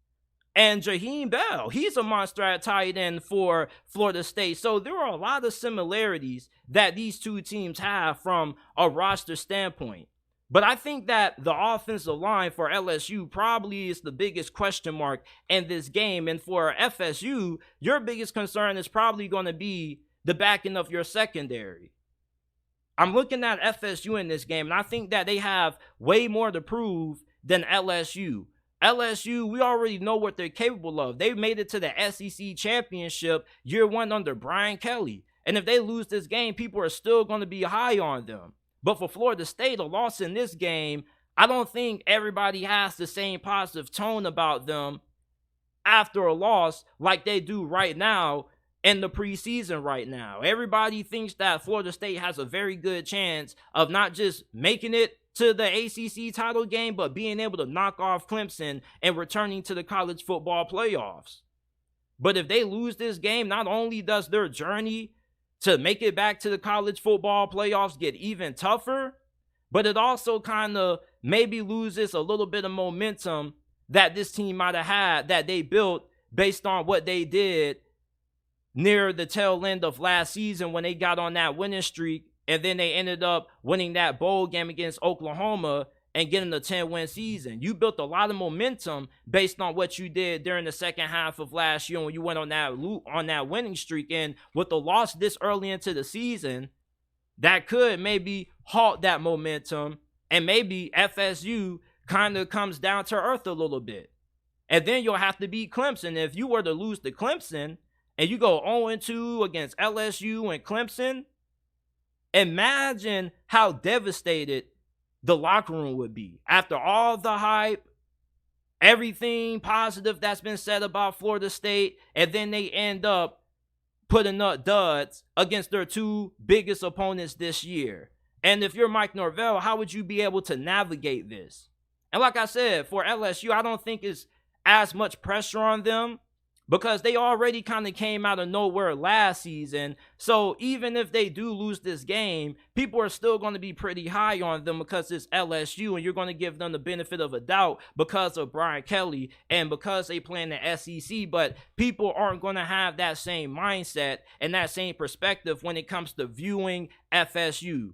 And Jaheim Bell, he's a monster at tight end for Florida State. So there are a lot of similarities that these two teams have from a roster standpoint. But I think that the offensive line for LSU probably is the biggest question mark in this game. And for FSU, your biggest concern is probably going to be the backing of your secondary. I'm looking at FSU in this game, and I think that they have way more to prove than LSU. LSU, we already know what they're capable of. They made it to the SEC championship year 1 under Brian Kelly. And if they lose this game, people are still going to be high on them. But for Florida State, a loss in this game, I don't think everybody has the same positive tone about them after a loss like they do right now in the preseason right now. Everybody thinks that Florida State has a very good chance of not just making it to the ACC title game, but being able to knock off Clemson and returning to the college football playoffs. But if they lose this game, not only does their journey to make it back to the college football playoffs get even tougher, but it also kind of maybe loses a little bit of momentum that this team might have had that they built based on what they did near the tail end of last season when they got on that winning streak, and then they ended up winning that bowl game against Oklahoma and getting a 10-win season. You built a lot of momentum based on what you did during the second half of last year when you went on that winning streak. And with the loss this early into the season, that could maybe halt that momentum, and maybe FSU kind of comes down to earth a little bit. And then you'll have to beat Clemson. If you were to lose to Clemson and you go 0-2 against LSU and Clemson, imagine how devastated the locker room would be after all the hype, everything positive that's been said about Florida State, and then they end up putting up duds against their two biggest opponents this year. And if you're Mike Norvell, how would you be able to navigate this? And like I said, for LSU, I don't think it's as much pressure on them because they already kind of came out of nowhere last season. So even if they do lose this game, people are still going to be pretty high on them because it's LSU, and you're going to give them the benefit of a doubt because of Brian Kelly and because they play in the SEC. But people aren't going to have that same mindset and that same perspective when it comes to viewing FSU.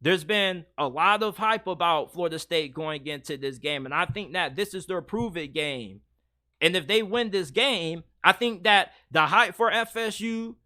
there's been a lot of hype about Florida State going into this game, and I think that this is their prove-it game. And if they win this game, I think that the hype for FSU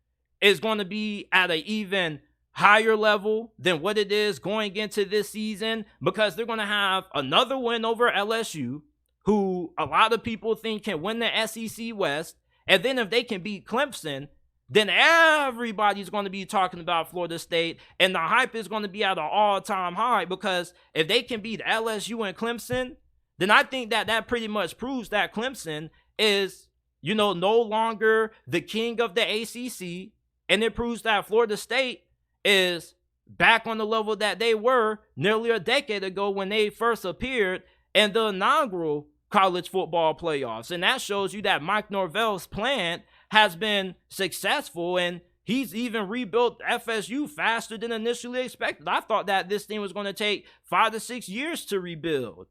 is going to be at an even higher level than what it is going into this season, because they're going to have another win over LSU, who a lot of people think can win the SEC West. And then if they can beat Clemson, then everybody's going to be talking about Florida State, and the hype is going to be at an all-time high, because if they can beat LSU and Clemson, then I think that that pretty much proves that Clemson is, no longer the king of the ACC, and it proves that Florida State is back on the level that they were nearly a decade ago when they first appeared in the inaugural college football playoffs. And that shows you that Mike Norvell's plan has been successful, and he's even rebuilt FSU faster than initially expected. I thought that this thing was going to take 5 to 6 years to rebuild.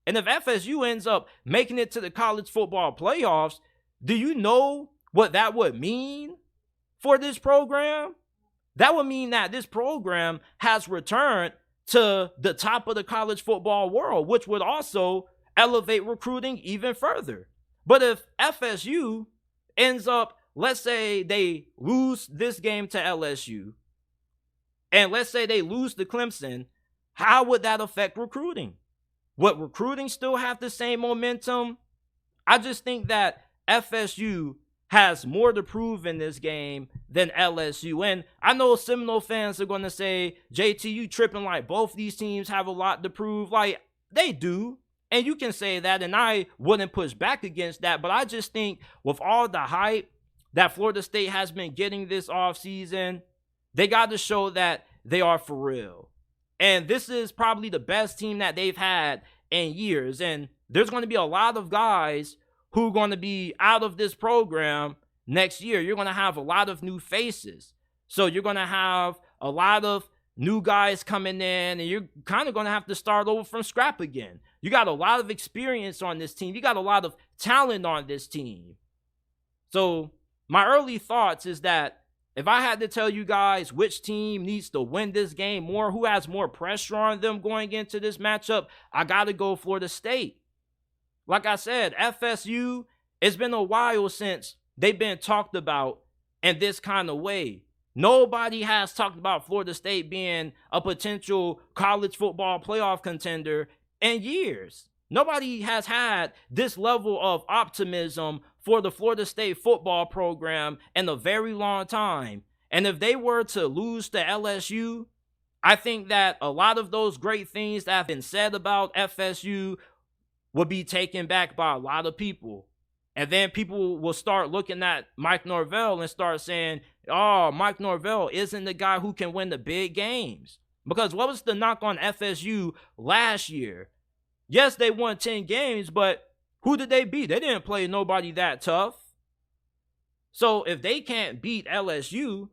And if FSU ends up making it to the college football playoffs, do you know what that would mean for this program? That would mean that this program has returned to the top of the college football world, which would also elevate recruiting even further. But if FSU ends up, let's say they lose this game to LSU, and let's say they lose to Clemson, how would that affect recruiting? Would recruiting still have the same momentum? I just think that FSU has more to prove in this game than LSU. And I know Seminole fans are going to say, JT, you tripping, like both these teams have a lot to prove. Like, they do. And you can say that, and I wouldn't push back against that. But I just think with all the hype that Florida State has been getting this offseason, they got to show that they are for real. And this is probably the best team that they've had in years. And there's going to be a lot of guys who are going to be out of this program next year. You're going to have a lot of new faces. So you're going to have a lot of new guys coming in, and you're kind of going to have to start over from scrap again. You got a lot of experience on this team. You got a lot of talent on this team. So my early thoughts is that if I had to tell you guys which team needs to win this game more, who has more pressure on them going into this matchup, I got to go Florida State. Like I said, FSU, it's been a while since they've been talked about in this kind of way. Nobody has talked about Florida State being a potential college football playoff contender in years. Nobody has had this level of optimism for the Florida State football program in a very long time. And if they were to lose to LSU, I think that a lot of those great things that have been said about FSU will be taken back by a lot of people. And then people will start looking at Mike Norvell and start saying, oh, Mike Norvell isn't the guy who can win the big games. Because what was the knock on FSU last year? Yes, they won 10 games, but who did they beat? They didn't play nobody that tough. So if they can't beat LSU,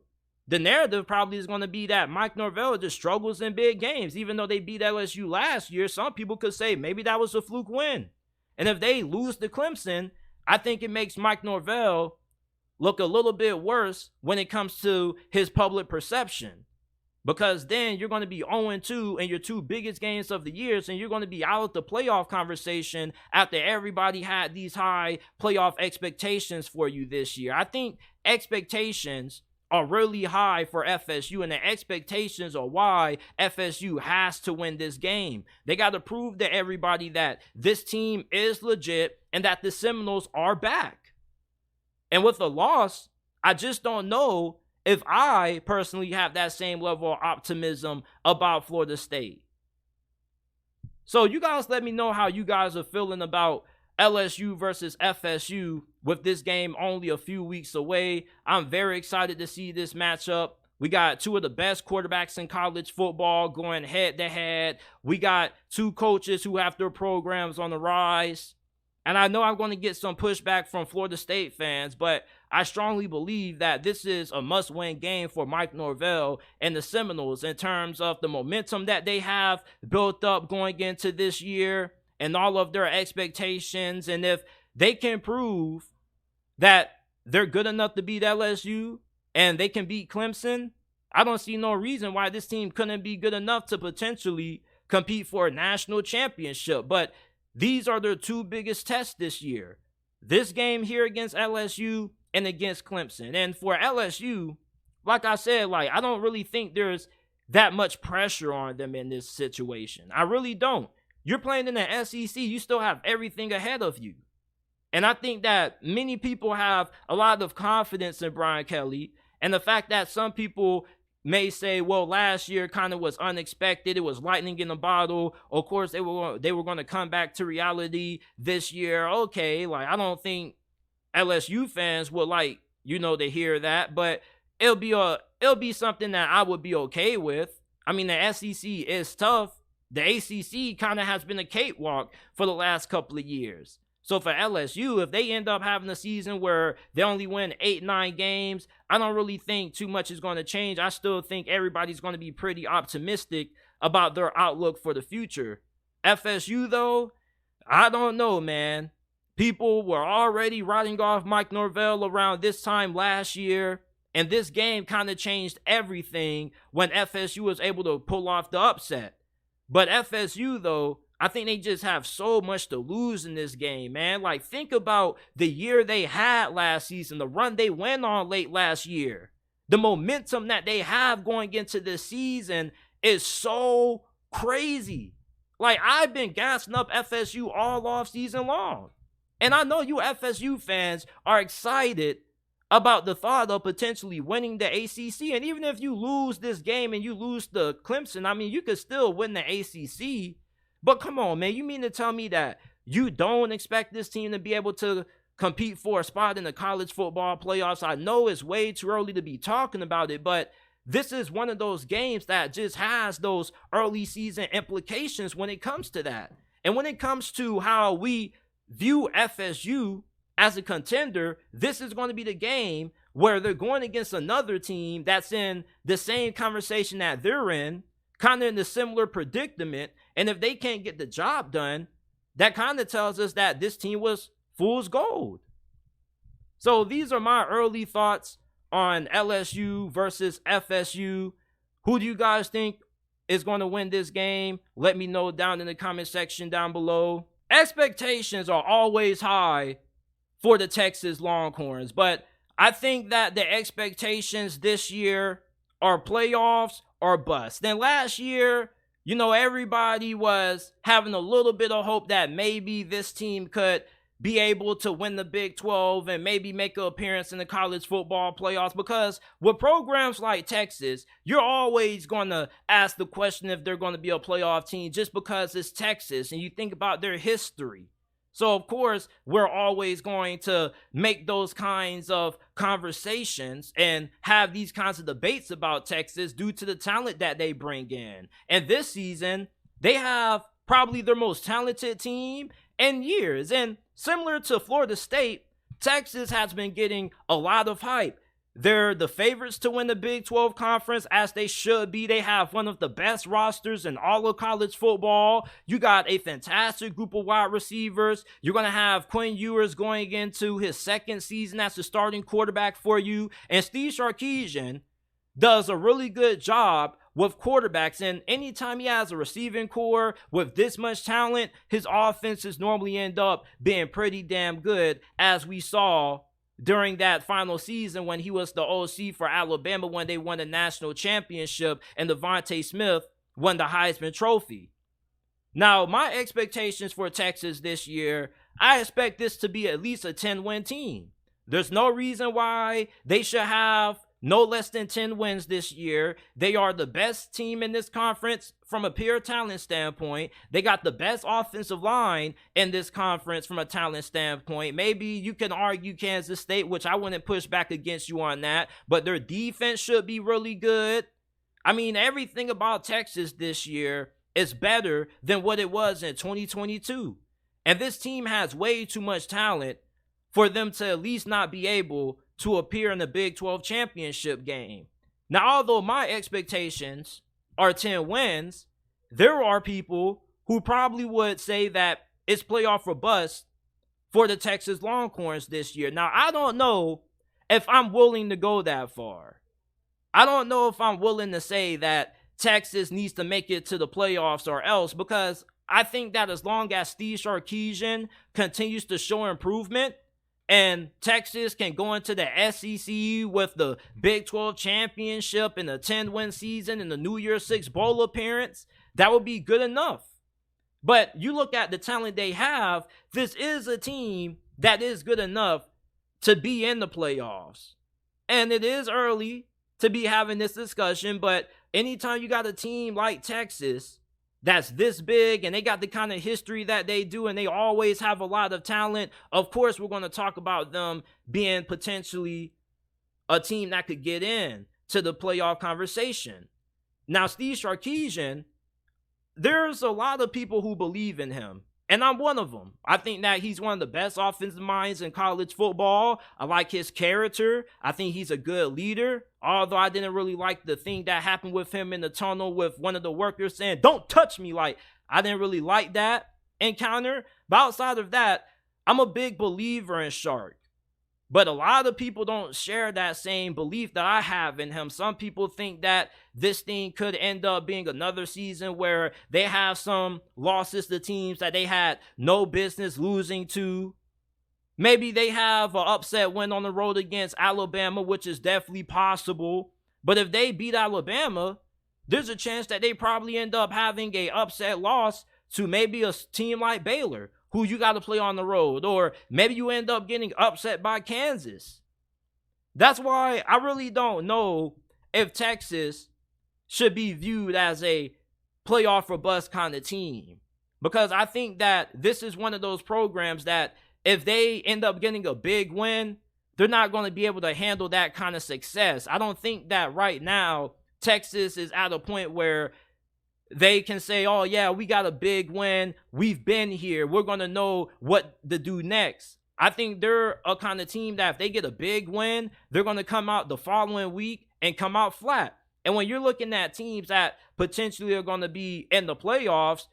the narrative probably is going to be that Mike Norvell just struggles in big games. Even though they beat LSU last year, some people could say maybe that was a fluke win. And if they lose to Clemson, I think it makes Mike Norvell look a little bit worse when it comes to his public perception. Because then you're going to be 0-2 in your two biggest games of the years, and you're going to be out of the playoff conversation after everybody had these high playoff expectations for you this year. I think expectations are really high for FSU, and the expectations are why FSU has to win this game. They got to prove to everybody that this team is legit and that the Seminoles are back. And with a loss, I just don't know if I personally have that same level of optimism about Florida State. So you guys let me know how you guys are feeling about LSU versus FSU with this game only a few weeks away. I'm very excited to see this matchup. We got two of the best quarterbacks in college football going head to head. We got two coaches who have their programs on the rise. And I know I'm going to get some pushback from Florida State fans, but I strongly believe that this is a must-win game for Mike Norvell and the Seminoles in terms of the momentum that they have built up going into this year and all of their expectations. And if they can prove that they're good enough to beat LSU and they can beat Clemson, I don't see no reason why this team couldn't be good enough to potentially compete for a national championship. But these are their two biggest tests this year. This game here against LSU and against Clemson. And for LSU, like I said, I don't really think there's that much pressure on them in this situation. I really don't. You're playing in the SEC. You still have everything ahead of you. And I think that many people have a lot of confidence in Brian Kelly. And the fact that some people may say, well, last year kind of was unexpected. It was lightning in a bottle. Of course, they were going to come back to reality this year. Okay, I don't think LSU fans would to hear that, but it'll be something that I would be okay with. I mean, the SEC is tough. The ACC kind of has been a cakewalk for the last couple of years. So for LSU, if they end up having a season where they only win 8-9 games, I don't really think too much is going to change. I still think everybody's going to be pretty optimistic about their outlook for the future. FSU, though, I don't know, man. People were already writing off Mike Norvell around this time last year, and this game kind of changed everything when FSU was able to pull off the upset. But FSU, though, I think they just have so much to lose in this game, man. Think about the year they had last season, the run they went on late last year. The momentum that they have going into this season is so crazy. I've been gassing up FSU all off season long. And I know you FSU fans are excited about the thought of potentially winning the ACC. And even if you lose this game and you lose to Clemson, I mean, you could still win the ACC. But come on, man, you mean to tell me that you don't expect this team to be able to compete for a spot in the college football playoffs? I know it's way too early to be talking about it, but this is one of those games that just has those early season implications when it comes to that. And when it comes to how we view FSU as a contender, this is going to be the game where they're going against another team that's in the same conversation that they're in, kind of in a similar predicament. And if they can't get the job done, that kind of tells us that this team was fool's gold. So these are my early thoughts on LSU versus FSU. Who do you guys think is going to win this game? Let me know down in the comment section down below. Expectations are always high for the Texas Longhorns, but I think that the expectations this year are playoffs or bust. Then last year, everybody was having a little bit of hope that maybe this team could be able to win the Big 12 and maybe make an appearance in the college football playoffs, because with programs like Texas, you're always going to ask the question if they're going to be a playoff team just because it's Texas and you think about their history. So, of course, we're always going to make those kinds of conversations and have these kinds of debates about Texas due to the talent that they bring in. And this season, they have probably their most talented team in years. And similar to Florida State, Texas has been getting a lot of hype. They're the favorites to win the Big 12 conference, as they should be. They have one of the best rosters in all of college football. You got a fantastic group of wide receivers. You're going to have Quinn Ewers going into his second season as the starting quarterback for you. And Steve Sarkisian does a really good job with quarterbacks. And anytime he has a receiving core with this much talent, his offenses normally end up being pretty damn good, as we saw during that final season when he was the OC for Alabama when they won the national championship and Devontae Smith won the Heisman Trophy. Now, my expectations for Texas this year, I expect this to be at least a 10-win team. There's no reason why they should have no less than 10 wins this year. They are the best team in this conference from a pure talent standpoint. They got the best offensive line in this conference from a talent standpoint. Maybe you can argue Kansas State, which I wouldn't push back against you on that, but their defense should be really good. I mean, everything about Texas this year is better than what it was in 2022. And this team has way too much talent for them to at least not be able to appear in the Big 12 championship game. Now, although my expectations are 10 wins, there are people who probably would say that it's playoff or bust for the Texas Longhorns this year. Now, I don't know if I'm willing to go that far. I don't know if I'm willing to say that Texas needs to make it to the playoffs or else, because I think that as long as Steve Sarkisian continues to show improvement and Texas can go into the SEC with the Big 12 championship and a 10-win season and the New Year's Six Bowl appearance, that would be good enough. But you look at the talent they have, this is a team that is good enough to be in the playoffs. And it is early to be having this discussion, but anytime you got a team like Texas that's this big and they got the kind of history that they do and they always have a lot of talent, of course we're going to talk about them being potentially a team that could get in to the playoff conversation. Now, Steve Sarkisian, there's a lot of people who believe in him, and I'm one of them. I think that he's one of the best offensive minds in college football. I like his character. I think he's a good leader, although I didn't really like the thing that happened with him in the tunnel with one of the workers saying, "Don't touch me." Like, I didn't really like that encounter. But outside of that, I'm a big believer in Shark. But a lot of people don't share that same belief that I have in him. Some people think that this thing could end up being another season where they have some losses to teams that they had no business losing to. Maybe they have an upset win on the road against Alabama, which is definitely possible. But if they beat Alabama, there's a chance that they probably end up having an upset loss to maybe a team like Baylor, who you got to play on the road, or maybe you end up getting upset by Kansas. That's why I really don't know if Texas should be viewed as a playoff or bust kind of team, because I think that this is one of those programs that if they end up getting a big win, they're not going to be able to handle that kind of success. I don't think that right now Texas is at a point where they can say, "Oh yeah, we got a big win. We've been here. We're going to know what to do next." I think they're a kind of team that if they get a big win, they're going to come out the following week and come out flat. And when you're looking at teams that potentially are going to be in the playoffs,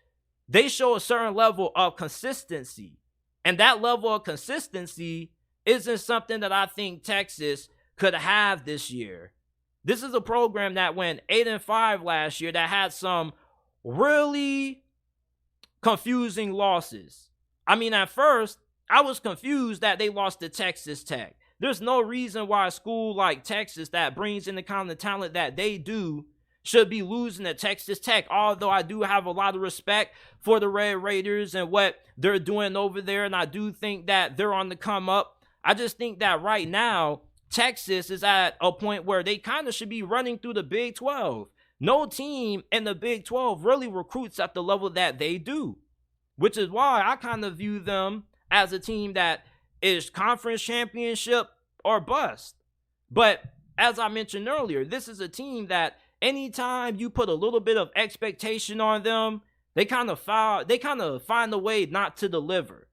they show a certain level of consistency. And that level of consistency isn't something that I think Texas could have this year. This is a program that went 8-5 last year that had some really confusing losses. I mean, at first, I was confused that they lost to Texas Tech. There's no reason why a school like Texas that brings in the kind of talent that they do should be losing to Texas Tech, although I do have a lot of respect for the Red Raiders and what they're doing over there, and I do think that they're on the come up. I just think that right now, Texas is at a point where they kind of should be running through the Big 12. No team in the Big 12 really recruits at the level that they do, which is why I kind of view them as a team that is conference championship or bust. But as I mentioned earlier, this is a team that anytime you put a little bit of expectation on them, they kind of find a way not to deliver.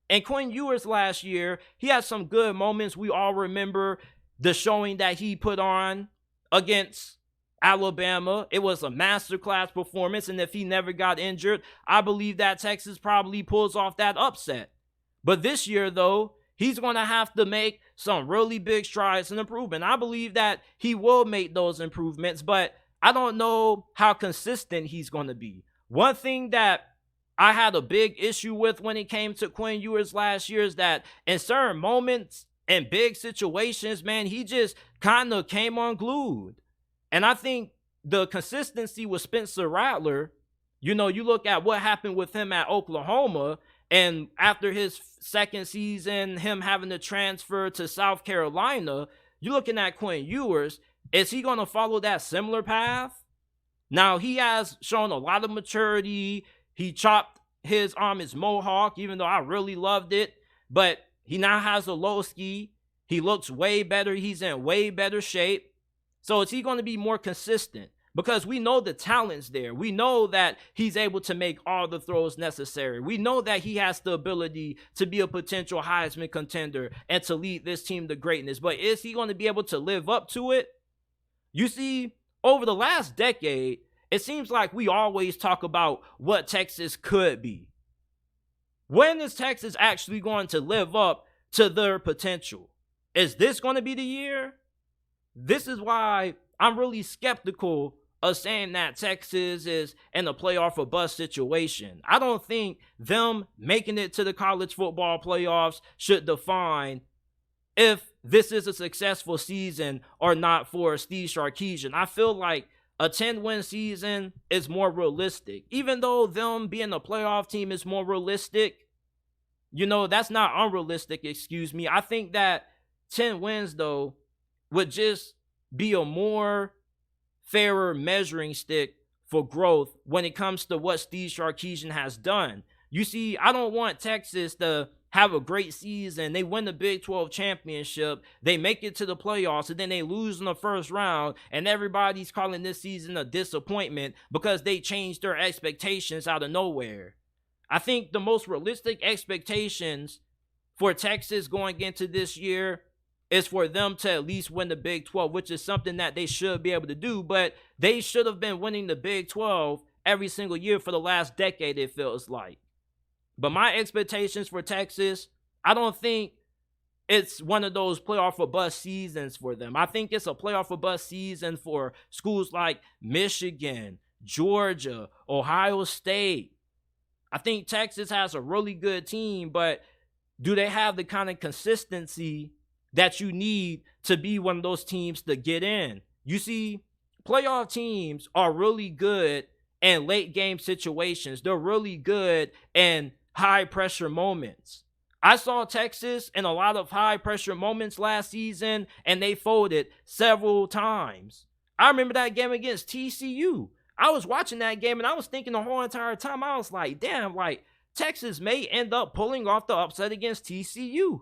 And Quinn Ewers last year, he had some good moments. We all remember the showing that he put on against Alabama. It was a masterclass performance, and if he never got injured, I believe that Texas probably pulls off that upset. But this year, though, he's going to have to make some really big strides and improvement. I believe that he will make those improvements, but I don't know how consistent he's going to be. One thing that I had a big issue with when it came to Quinn Ewers last year is that in certain moments and big situations, man, he just kind of came unglued. And I think the consistency with Spencer Rattler, you look at what happened with him at Oklahoma, and after his second season, him having to transfer to South Carolina, you're looking at Quinn Ewers. Is he going to follow that similar path? Now, he has shown a lot of maturity. He chopped his mohawk, even though I really loved it. But he now has a low ski. He looks way better. He's in way better shape. So is he going to be more consistent? Because we know the talent's there. We know that he's able to make all the throws necessary. We know that he has the ability to be a potential Heisman contender and to lead this team to greatness. But is he going to be able to live up to it? You see, over the last decade, it seems like we always talk about what Texas could be. When is Texas actually going to live up to their potential? Is this going to be the year? This is why I'm really skeptical of saying that Texas is in a playoff or bust situation. I don't think them making it to the college football playoffs should define if this is a successful season or not for Steve Sarkisian. I feel like a 10-win season is more realistic. Even though them being a playoff team is more realistic, that's not unrealistic, excuse me. I think that 10 wins, though, would just be a more fairer measuring stick for growth when it comes to what Steve Sarkisian has done. You see, I don't want Texas to have a great season. They win the Big 12 championship. They make it to the playoffs, and then they lose in the first round, and everybody's calling this season a disappointment because they changed their expectations out of nowhere. I think the most realistic expectations for Texas going into this year is for them to at least win the Big 12, which is something that they should be able to do, but they should have been winning the Big 12 every single year for the last decade, it feels like. But my expectations for Texas, I don't think it's one of those playoff or bust seasons for them. I think it's a playoff or bust season for schools like Michigan, Georgia, Ohio State. I think Texas has a really good team, but do they have the kind of consistency that you need to be one of those teams to get in? You see, playoff teams are really good in late game situations. They're really good in high pressure moments. I saw Texas in a lot of high pressure moments last season, and they folded several times. I remember that game against TCU. I was watching that game, and I was thinking the whole entire time, I was like, damn, Texas may end up pulling off the upset against TCU.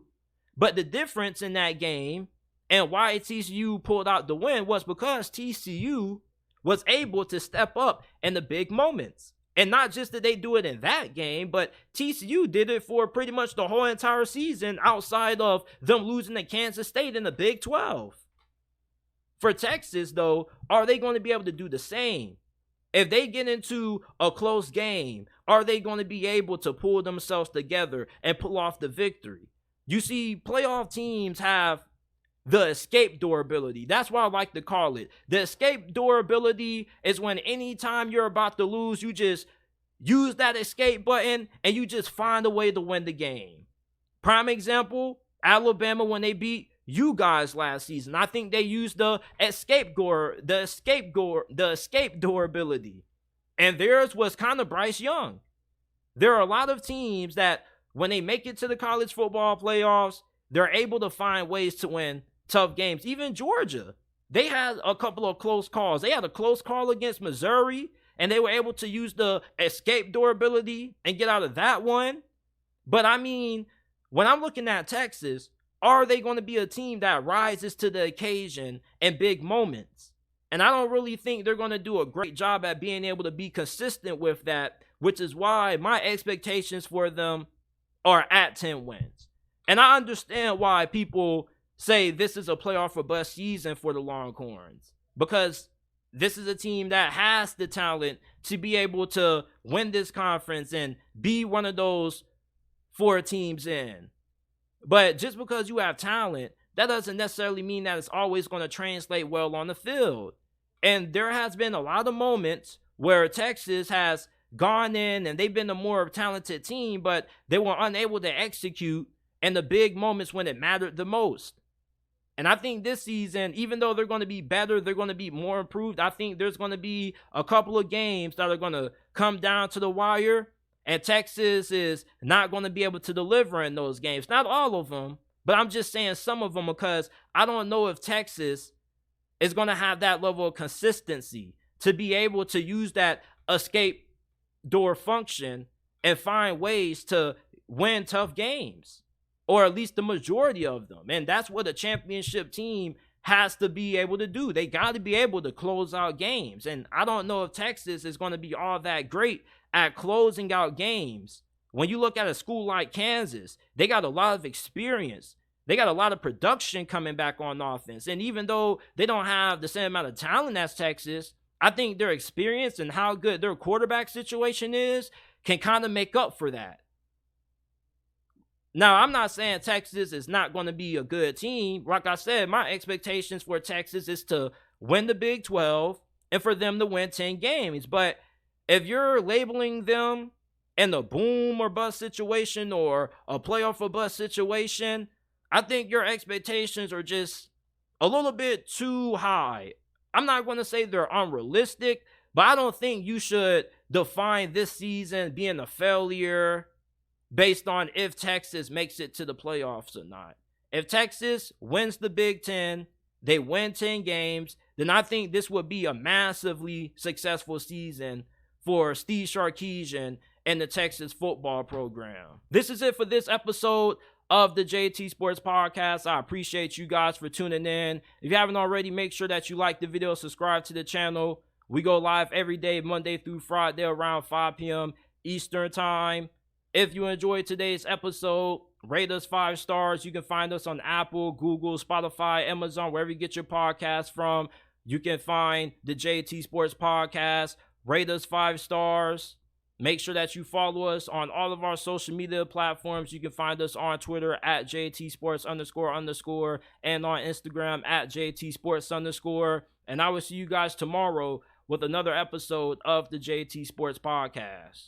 But the difference in that game and why TCU pulled out the win was because TCU was able to step up in the big moments. And not just did they do it in that game, but TCU did it for pretty much the whole entire season outside of them losing to Kansas State in the Big 12. For Texas, though, are they going to be able to do the same? If they get into a close game, are they going to be able to pull themselves together and pull off the victory? You see, playoff teams have the escape door ability. That's what I like to call it. The escape door ability is when anytime you're about to lose, you just use that escape button and you just find a way to win the game. Prime example, Alabama when they beat you guys last season. I think they used the escape door ability. And theirs was kind of Bryce Young. There are a lot of teams that when they make it to the college football playoffs, they're able to find ways to win tough games. Even Georgia, they had a couple of close calls. They had a close call against Missouri, and they were able to use the escape door ability and get out of that one. But I mean, when I'm looking at Texas, are they going to be a team that rises to the occasion in big moments? And I don't really think they're going to do a great job at being able to be consistent with that, which is why my expectations for them are at 10 wins. And I understand why people say this is a playoff or bust season for the Longhorns, because this is a team that has the talent to be able to win this conference and be one of those 4 teams in. But just because you have talent, that doesn't necessarily mean that it's always going to translate well on the field. And there has been a lot of moments where Texas has gone in and they've been the more talented team, but they were unable to execute in the big moments when it mattered the most. And I think this season, even though they're going to be better, they're going to be more improved. I think there's going to be a couple of games that are going to come down to the wire, and Texas is not going to be able to deliver in those games. Not all of them, but I'm just saying some of them, because I don't know if Texas is going to have that level of consistency to be able to use that escape door function and find ways to win tough games, or at least the majority of them. And that's what a championship team has to be able to do. They got to be able to close out games. And I don't know if Texas is going to be all that great at closing out games. When you look at a school like Kansas, they got a lot of experience. They got a lot of production coming back on offense. And even though they don't have the same amount of talent as Texas, I think their experience and how good their quarterback situation is can kind of make up for that. Now, I'm not saying Texas is not going to be a good team. Like I said, my expectations for Texas is to win the Big 12 and for them to win 10 games. But if you're labeling them in a boom or bust situation or a playoff or bust situation, I think your expectations are just a little bit too high. I'm not going to say they're unrealistic, but I don't think you should define this season being a failure based on if Texas makes it to the playoffs or not. If Texas wins the Big Ten, they win 10 games, then I think this would be a massively successful season for Steve Sarkisian and the Texas football program. This is it for this episode of the JT Sports Podcast. I appreciate you guys for tuning in. If you haven't already, make sure that you like the video, subscribe to the channel. We go live every day, Monday through Friday around 5 p.m. Eastern Time. If you enjoyed today's episode, rate us 5 stars. You can find us on Apple, Google, Spotify, Amazon, wherever you get your podcast from. You can find the JT Sports Podcast. Rate us 5 stars. Make sure that you follow us on all of our social media platforms. You can find us on Twitter at JT__ and on Instagram at JT_. And I will see you guys tomorrow with another episode of the JT Sports Podcast.